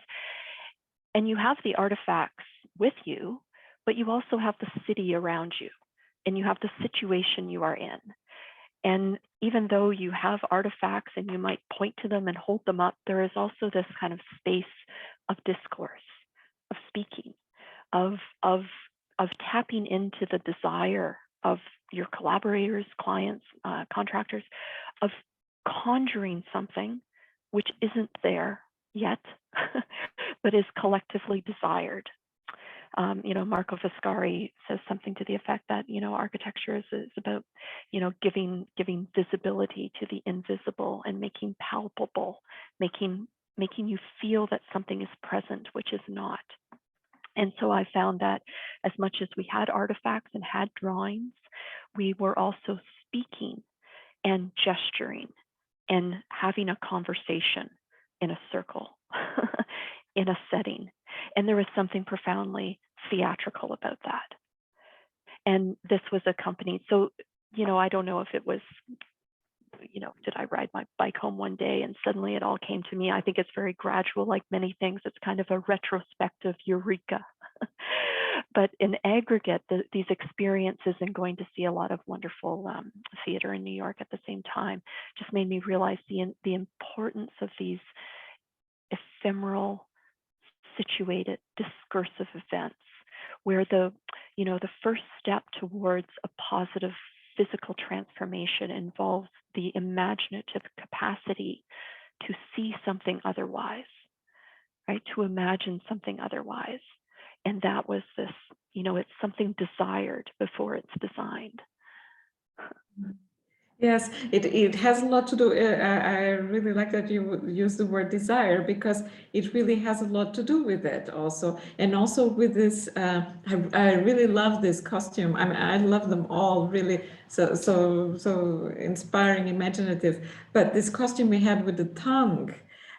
And you have the artifacts with you, but you also have the city around you, and you have the situation you are in. And even though you have artifacts and you might point to them and hold them up, there is also this kind of space of discourse, of speaking, of tapping into the desire of your collaborators, clients, contractors, of conjuring something which isn't there yet, but is collectively desired. Marco Vascari says something to the effect that, architecture is about, giving visibility to the invisible and making palpable, making you feel that something is present, which is not. And so I found that as much as we had artifacts and had drawings, we were also speaking and gesturing and having a conversation in a circle, in a setting. And there was something profoundly theatrical about that. And this was accompanied. So, I don't know if it was, did I ride my bike home one day and suddenly it all came to me? I think it's very gradual, like many things. It's kind of a retrospective eureka. But in aggregate, these experiences and going to see a lot of wonderful theater in New York at the same time just made me realize the importance of these ephemeral, situated, discursive events, where the first step towards a positive physical transformation involves the imaginative capacity to see something otherwise, right? To imagine something otherwise. And that was this, it's something desired before it's designed. Yes, it has a lot to do. I really like that you use the word desire, because it really has a lot to do with it also, and also with this. I really love this costume. I mean, I love them all, really. So inspiring, imaginative. But this costume we had with the tongue.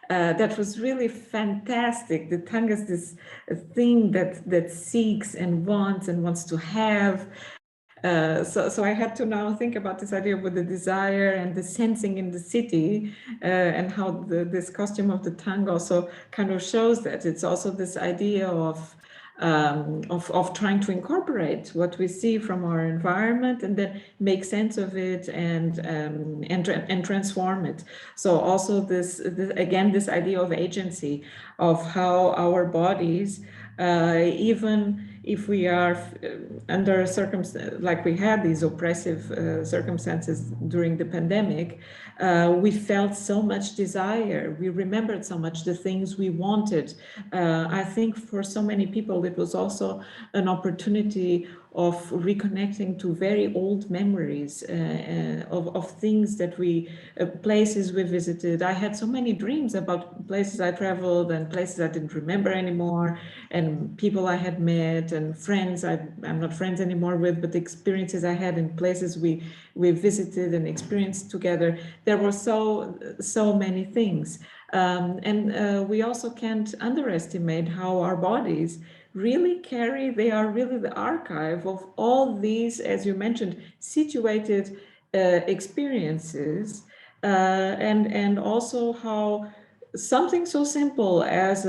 That was really fantastic. The tongue is this thing that seeks and wants to have. So I had to now think about this idea with the desire and the sensing in the city, and how this costume of the tongue also kind of shows that. It's also this idea of trying to incorporate what we see from our environment and then make sense of it and transform it. So also this again, this idea of agency, of how our bodies, even if we are under circumstances like we had these oppressive circumstances during the pandemic, we felt so much desire. We remembered so much the things we wanted. I think for so many people, it was also an opportunity of reconnecting to very old memories of things that places we visited. I had so many dreams about places I traveled and places I didn't remember anymore, and people I had met and friends I'm not friends anymore with, but the experiences I had in places we visited and experienced together. There were so many things. And we also can't underestimate how our bodies really they are really the archive of all these, as you mentioned, situated experiences, and also how something so simple as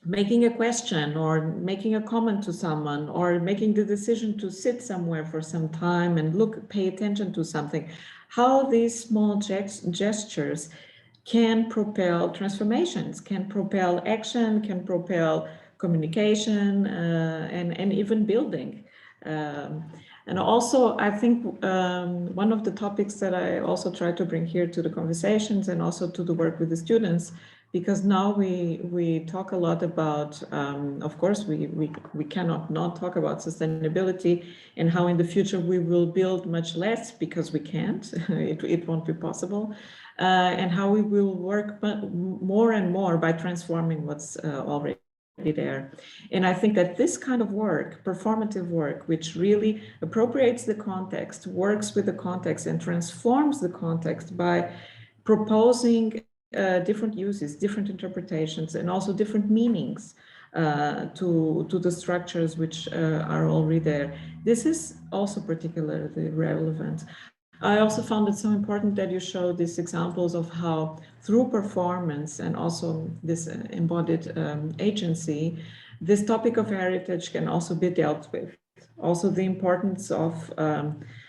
making a question or making a comment to someone or making the decision to sit somewhere for some time and pay attention to something, how these small gestures can propel transformations, can propel action, can propel communication, and even building. And also, I think one of the topics that I also try to bring here to the conversations and also to the work with the students, because now we talk a lot about, of course, we cannot not talk about sustainability and how in the future we will build much less because we can't, it won't be possible. And how we will work more and more by transforming what's already there. And I think that this kind of work, performative work, which really appropriates the context, works with the context and transforms the context by proposing different uses, different interpretations, and also different meanings to the structures which are already there. This is also particularly relevant. I also found it so important that you show these examples of how through performance and also this embodied agency, this topic of heritage can also be dealt with. Also the importance of,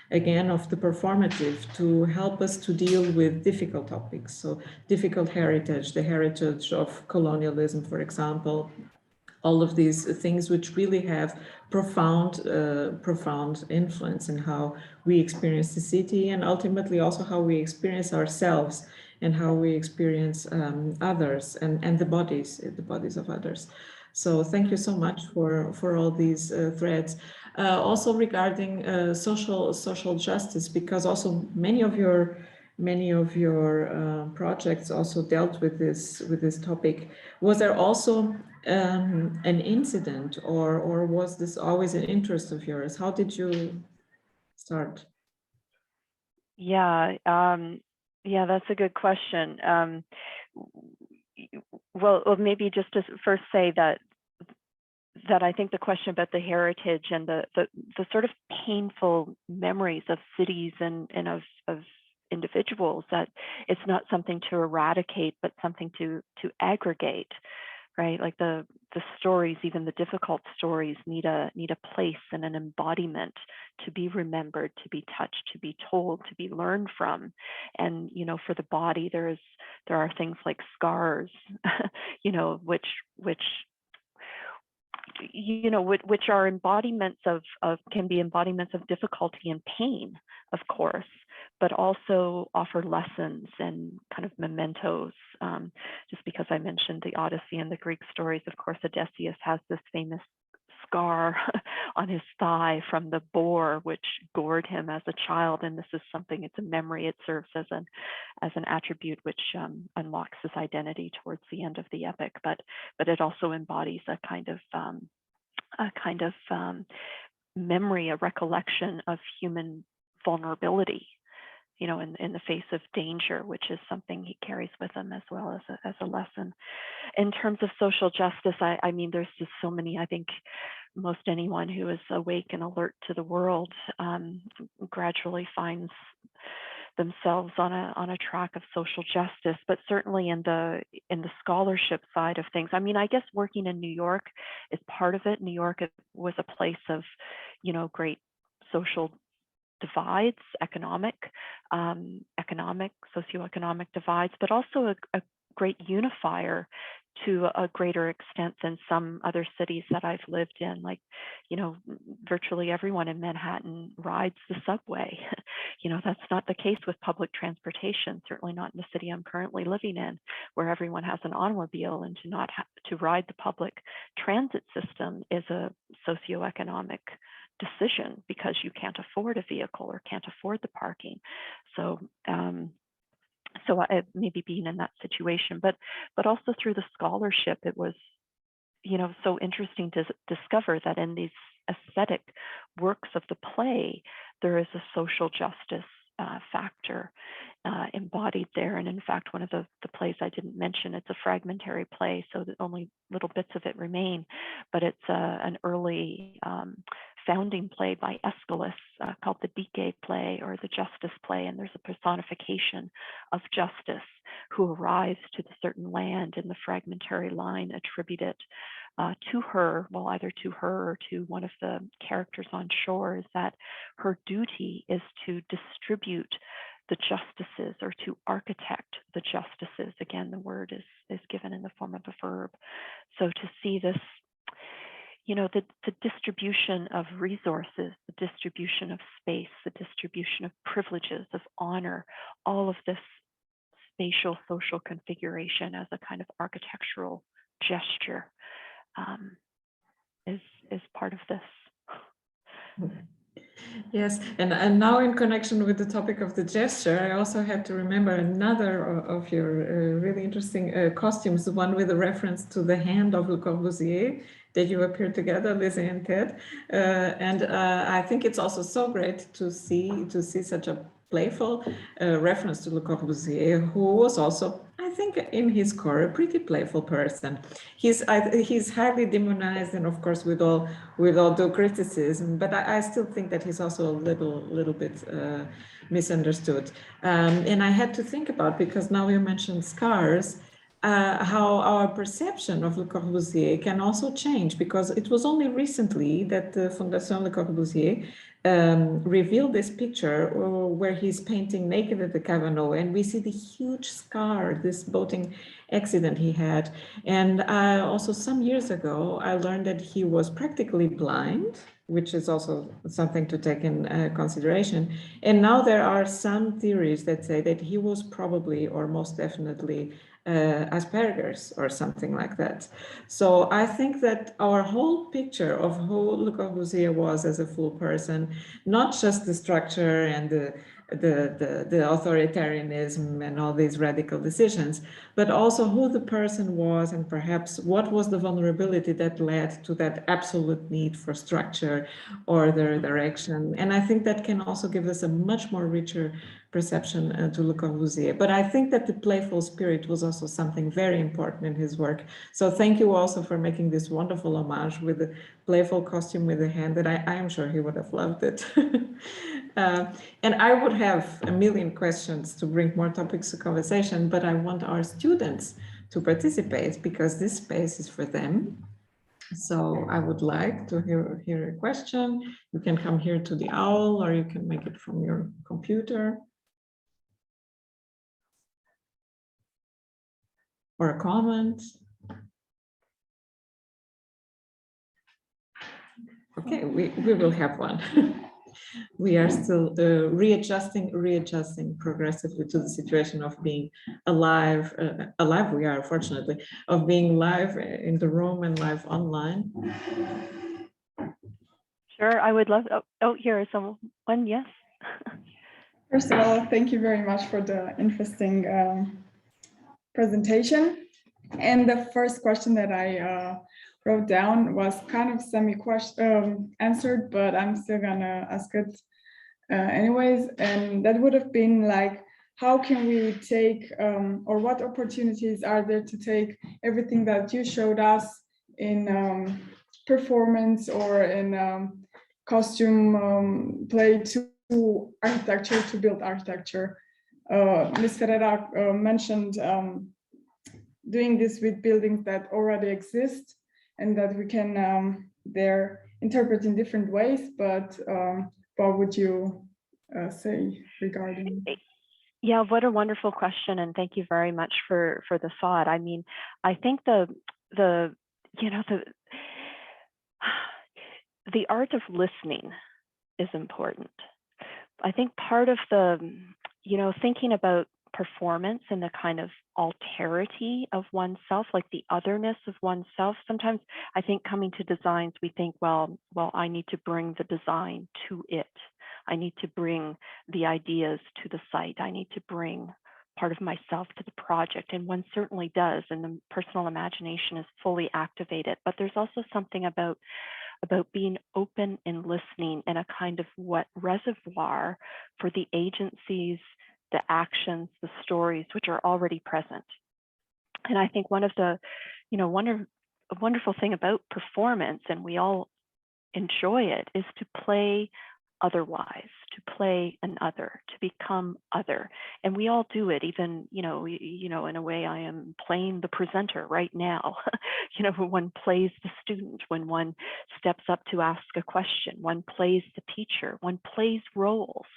again, of the performative to help us to deal with difficult topics. So difficult heritage, the heritage of colonialism, for example, all of these things which really have profound influence in how we experience the city, and ultimately also how we experience ourselves and how we experience others and the bodies of others. So thank you so much for all these threads. Also regarding social justice, because also many of your projects also dealt with this topic. Was there also an incident, or was this always an interest of yours? How did you start? Yeah, yeah, that's a good question. Well, maybe just to first say that I think the question about the heritage and the sort of painful memories of cities and of individuals, that it's not something to eradicate, but something to aggregate, right? Like the stories, even the difficult stories, need a place and an embodiment to be remembered, to be touched, to be told, to be learned from. And you know, for the body, there are things like scars, you know, which you know, which are embodiments of can be embodiments of difficulty and pain, of course, but also offer lessons and kind of mementos. Just because I mentioned the Odyssey and the Greek stories, of course, Odysseus has this famous scar on his thigh from the boar, which gored him as a child. And this is something, it's a memory, it serves as an attribute which unlocks his identity towards the end of the epic, but it also embodies a kind of memory, a recollection of human vulnerability, you know, in the face of danger, which is something he carries with him as well as a lesson. In terms of social justice, I mean, there's just so many. I think most anyone who is awake and alert to the world gradually finds themselves on a track of social justice, but certainly in the scholarship side of things. I mean, I guess working in New York is part of it. New York was a place of, you know, great social divides, economic, socioeconomic divides, but also a great unifier to a greater extent than some other cities that I've lived in. Like, you know, virtually everyone in Manhattan rides the subway. You know, that's not the case with public transportation, certainly not in the city I'm currently living in, where everyone has an automobile, and to not have to ride the public transit system is a socioeconomic decision because you can't afford a vehicle or can't afford the parking. So maybe being in that situation, but also through the scholarship, it was, you know, so interesting to discover that in these aesthetic works of the play, there is a social justice factor embodied there. And in fact, one of the plays I didn't mention, it's a fragmentary play, so that only little bits of it remain, but it's an early founding play by Aeschylus called the Dike play, or the Justice play, and there's a personification of justice who arrives to the certain land, and the fragmentary line attributed to her, well, either to her or to one of the characters on shore, is that her duty is to distribute the justices, or to architect the justices. Again, the word is given in the form of a verb. So to see this, you know, the distribution of resources, the distribution of space, the distribution of privileges, of honor, all of this spatial social configuration as a kind of architectural gesture is part of this. Yes, and now in connection with the topic of the gesture, I also had to remember another of your really interesting costumes, the one with a reference to the hand of Le Corbusier that you appeared together, Lizzie and Ted. And I think it's also so great to see such a playful reference to Le Corbusier, who was also, I think, in his core, a pretty playful person. He's highly demonized, and of course, with all due criticism, but I still think that he's also a little bit misunderstood. And I had to think about, because now you mentioned scars, how our perception of Le Corbusier can also change, because it was only recently that the Fondation Le Corbusier revealed this picture where he's painting naked at the Cavanau, and we see the huge scar, this boating accident he had. And also some years ago, I learned that he was practically blind, which is also something to take in consideration. And now there are some theories that say that he was probably, or most definitely, Asperger's or something like that. So I think that our whole picture of who Le Corbusier was as a full person, not just the structure and the authoritarianism and all these radical decisions, but also who the person was and perhaps what was the vulnerability that led to that absolute need for structure, order, direction. And I think that can also give us a much more richer perception to Le Corbusier. But I think that the playful spirit was also something very important in his work. So thank you also for making this wonderful homage with the playful costume with the hand that I am sure he would have loved it. And I would have a million questions to bring more topics to conversation, but I want our students to participate because this space is for them. So I would like to hear a question. You can come here to the OWL or you can make it from your computer. Or a comment. Okay, we will have one. We are still readjusting progressively to the situation of being alive. Alive we are, fortunately, of being live in the room and live online. Sure, I would love. Oh, here is someone. Yes. First of all, thank you very much for the interesting presentation. And the first question that I wrote down was kind of answered, but I'm still gonna ask it anyways. And that would have been like, how can we take, or what opportunities are there to take everything that you showed us in performance or in costume play to architecture, to build architecture? Ms. Ferreira mentioned doing this with buildings that already exist and that we can they're interpret in different ways, but what would you say regarding? Yeah, what a wonderful question, and thank you very much for the thought. I mean, I think the art of listening is important. I think part of the, thinking about performance and the kind of alterity of oneself, like the otherness of oneself. Sometimes I think coming to designs, we think, well, I need to bring the design to it. I need to bring the ideas to the site. I need to bring part of myself to the project. And one certainly does, and the personal imagination is fully activated. But there's also something about being open and listening in a kind of reservoir for the agencies, the actions, the stories, which are already present. And I think one of the, a wonderful thing about performance, and we all enjoy it, is to play otherwise, to play an other, to become other. And we all do it, even, in a way I am playing the presenter right now. When one plays the student, when one steps up to ask a question, one plays the teacher, one plays roles,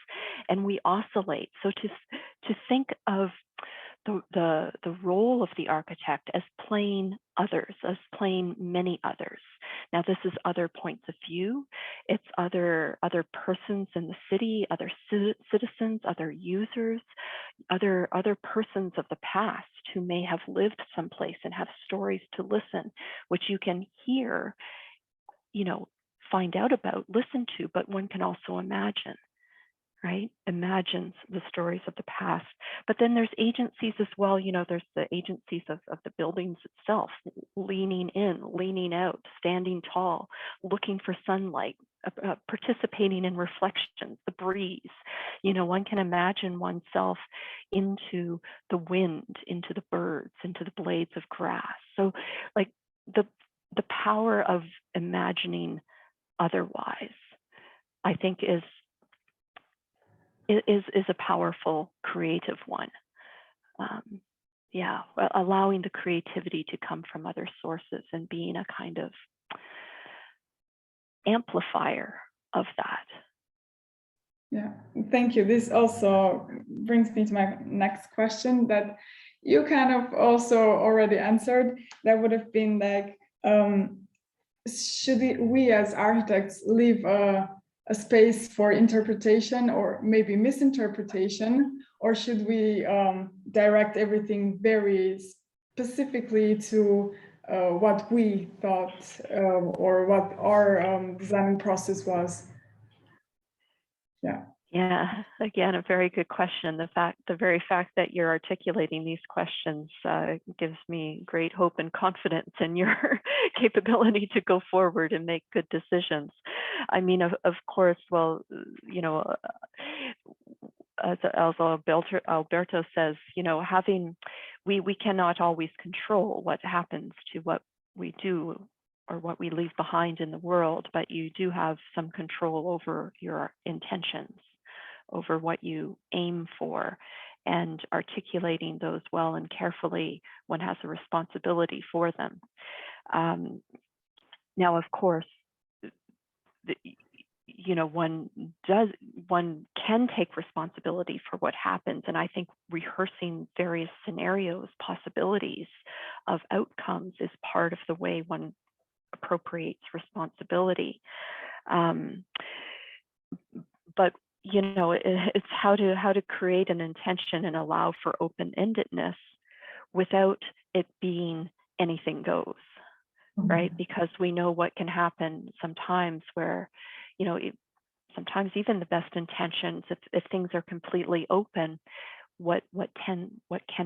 and we oscillate. So to think of the role of the architect as playing others, as playing many others. Now, this is other points of view. It's other persons in the city, other citizens, other users, other persons of the past who may have lived someplace and have stories to listen, which you can hear, find out about, listen to, but one can also imagine. Right? Imagines the stories of the past. But then there's agencies as well. There's the agencies of the buildings itself, leaning in, leaning out, standing tall, looking for sunlight, participating in reflections, the breeze. One can imagine oneself into the wind, into the birds, into the blades of grass. So like the power of imagining otherwise, I think is a powerful creative one. Allowing the creativity to come from other sources and being a kind of amplifier of that. Yeah, thank you. This also brings me to my next question that you kind of also already answered. That would have been like, should we as architects leave a a space for interpretation or maybe misinterpretation, or should we direct everything very specifically to what we thought or what our designing process was? Yeah, again, a very good question. The very fact that you're articulating these questions gives me great hope and confidence in your capability to go forward and make good decisions. I mean, of course, well, you know, as Alberto says, you know, we cannot always control what happens to what we do or what we leave behind in the world, but you do have some control over your intentions, over what you aim for, and articulating those well and carefully, one has a responsibility for them. Now, of course, you know, one can take responsibility for what happens, and I think rehearsing various scenarios, possibilities of outcomes is part of the way one appropriates responsibility. But you know, it's how to create an intention and allow for open-endedness without it being anything goes, right? Because we know what can happen sometimes where, you know, sometimes even the best intentions, if things are completely open, what can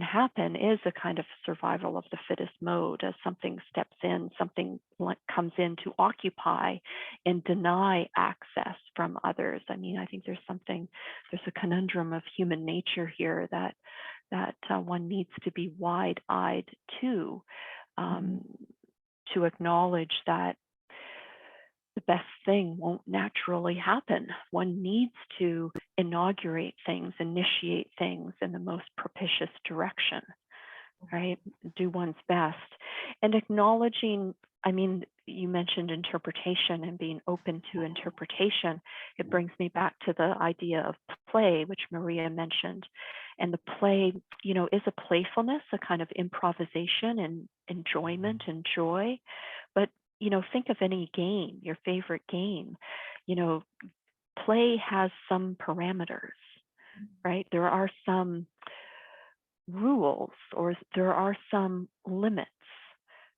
happen is a kind of survival of the fittest mode as something steps in, something comes in to occupy and deny access from others. I mean, I think there's a conundrum of human nature here that one needs to be wide-eyed to acknowledge that the best thing won't naturally happen. One needs to inaugurate things, initiate things in the most propitious direction, right? Do one's best. And acknowledging, I mean, you mentioned interpretation and being open to interpretation. It brings me back to the idea of play, which Maria mentioned. And the play, you know, is a playfulness, a kind of improvisation and enjoyment and joy. But you know, think of any game, your favorite game, you know, play has some parameters, right? There are some rules or there are some limits,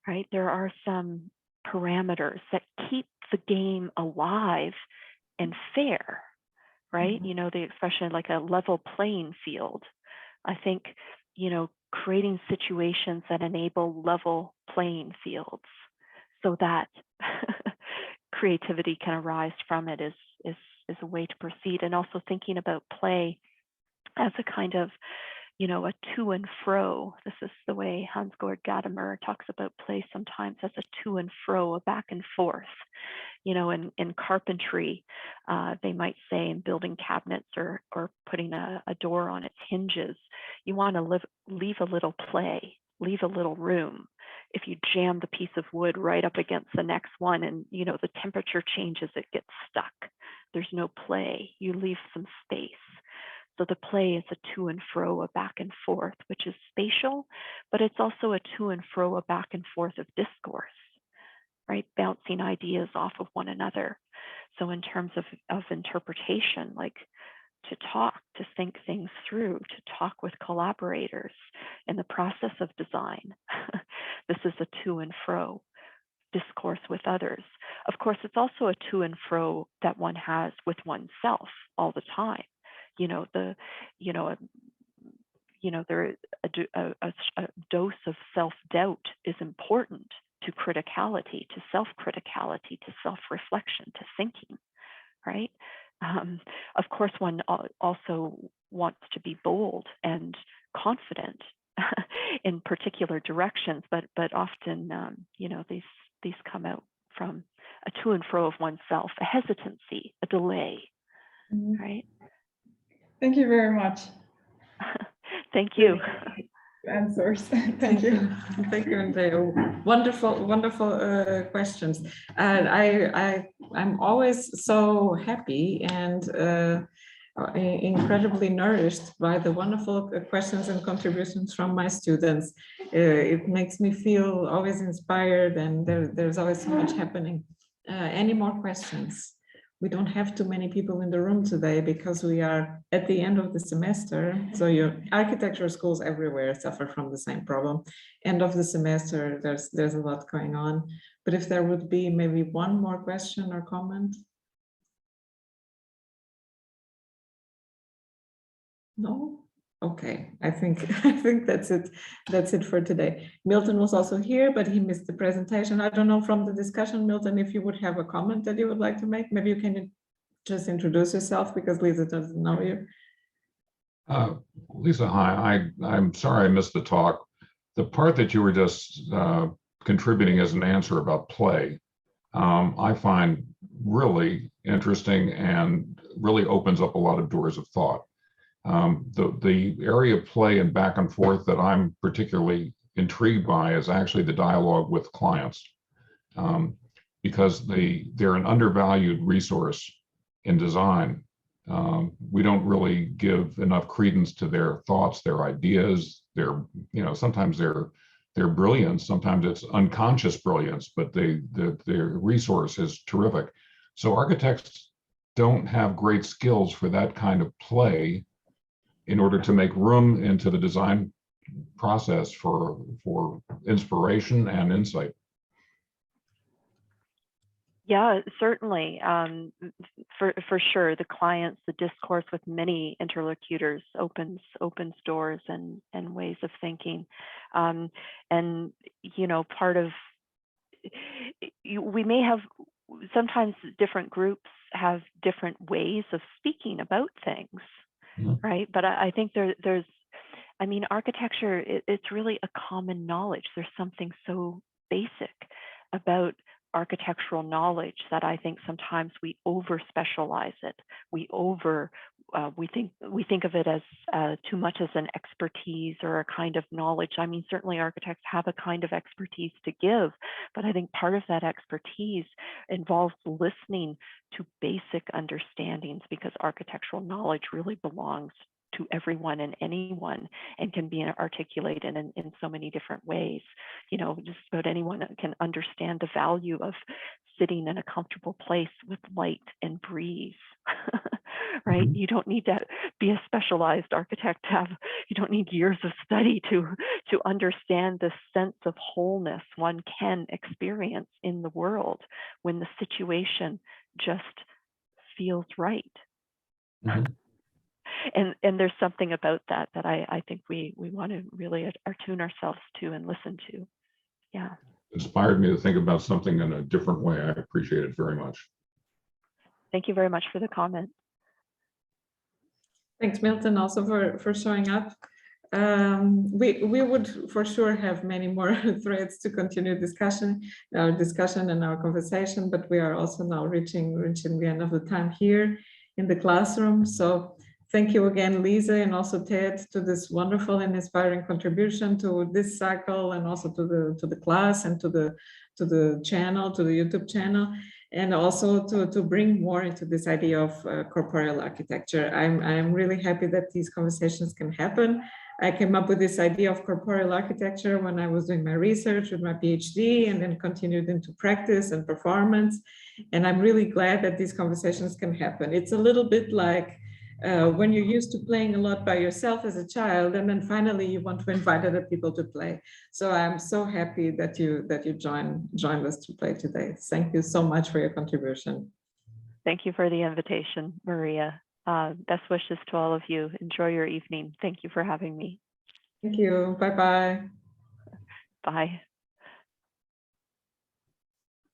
right? There are some parameters that keep the game alive and fair, right? You know, the expression like a level playing field. I think, you know, creating situations that enable level playing fields so that creativity can arise from it is a way to proceed. And also thinking about play as a kind of, you know, a to and fro. This is the way Hans-Georg Gadamer talks about play sometimes as a to and fro, a back and forth. You know, in carpentry, they might say in building cabinets or putting a door on its hinges, you want to leave a little play, leave a little room. If you jam the piece of wood right up against the next one and, you know, the temperature changes, it gets stuck. There's no play. You leave some space. So the play is a to and fro, a back and forth, which is spatial, but it's also a to and fro, a back and forth of discourse, right? Bouncing ideas off of one another. So in terms of interpretation, like to talk, to think things through, to talk with collaborators in the process of design. This is a to and fro discourse with others. Of course, it's also a to and fro that one has with oneself all the time. You know, a dose of self-doubt is important to criticality, to self-criticality, to self-reflection, to thinking, right? Of course, one also wants to be bold and confident in particular directions, but often, you know, these come out from a to and fro of oneself, a hesitancy, a delay, right? Thank you very much. Thank you. Answers. Thank you. Thank you, Andrea. Wonderful questions. I'm always so happy and incredibly nourished by the wonderful questions and contributions from my students. It makes me feel always inspired, and there's always so much happening. Any more questions? we don't have too many people in the room today because we are at the end of the semester. So your architecture schools everywhere suffer from the same problem. End of the semester, there's a lot going on. But if there would be maybe one more question or comment. No? Okay, I think that's it. That's it for today. Milton was also here, but he missed the presentation. I don't know from the discussion, Milton, if you would have a comment that you would like to make. Maybe you can just introduce yourself because Lisa doesn't know you. Lisa, hi. I'm sorry I missed the talk. The part that you were just contributing as an answer about play, I find really interesting and really opens up a lot of doors of thought. The area of play and back and forth that I'm particularly intrigued by is actually the dialogue with clients, because they're an undervalued resource in design. We don't really give enough credence to their thoughts, their ideas, sometimes their brilliance, sometimes it's unconscious brilliance, but their resource is terrific. So architects don't have great skills for that kind of play in order to make room into the design process for inspiration and insight. Yeah, certainly. For sure, the clients, the discourse with many interlocutors opens doors and ways of thinking. And part of, we may have, sometimes different groups have different ways of speaking about things. Right, but I think there's, architecture, it's really a common knowledge. There's something so basic about architectural knowledge that I think sometimes we over specialize it. We think of it as too much as an expertise or a kind of knowledge. Certainly architects have a kind of expertise to give, but I think part of that expertise involves listening to basic understandings, because architectural knowledge really belongs to everyone and anyone and can be articulated in so many different ways. Just about anyone can understand the value of sitting in a comfortable place with light and breeze, right? You don't need to be a specialized architect you don't need years of study to understand the sense of wholeness one can experience in the world when the situation just feels right. And there's something about that I think we want to really attune ourselves to and listen to. Yeah. Inspired me to think about something in a different way. I appreciate it very much. Thank you very much for the comment. Thanks, Milton, also for showing up. We would for sure have many more threads to continue our discussion and our conversation, but we are also now reaching the end of the time here in the classroom. So thank you again, Lisa, and also Ted, to this wonderful and inspiring contribution to this cycle, and also to the class and to the channel, to the YouTube channel, and also to bring more into this idea of corporeal architecture. I'm really happy that these conversations can happen. I came up with this idea of corporeal architecture when I was doing my research with my PhD, and then continued into practice and performance. And I'm really glad that these conversations can happen. It's a little bit like when you're used to playing a lot by yourself as a child, and then finally you want to invite other people to play. So I'm so happy that you joined us to play today. Thank you so much for your contribution. Thank you for the invitation, Maria. Best wishes to all of you. Enjoy your evening. Thank you for having me. Thank you. Bye-bye. Bye.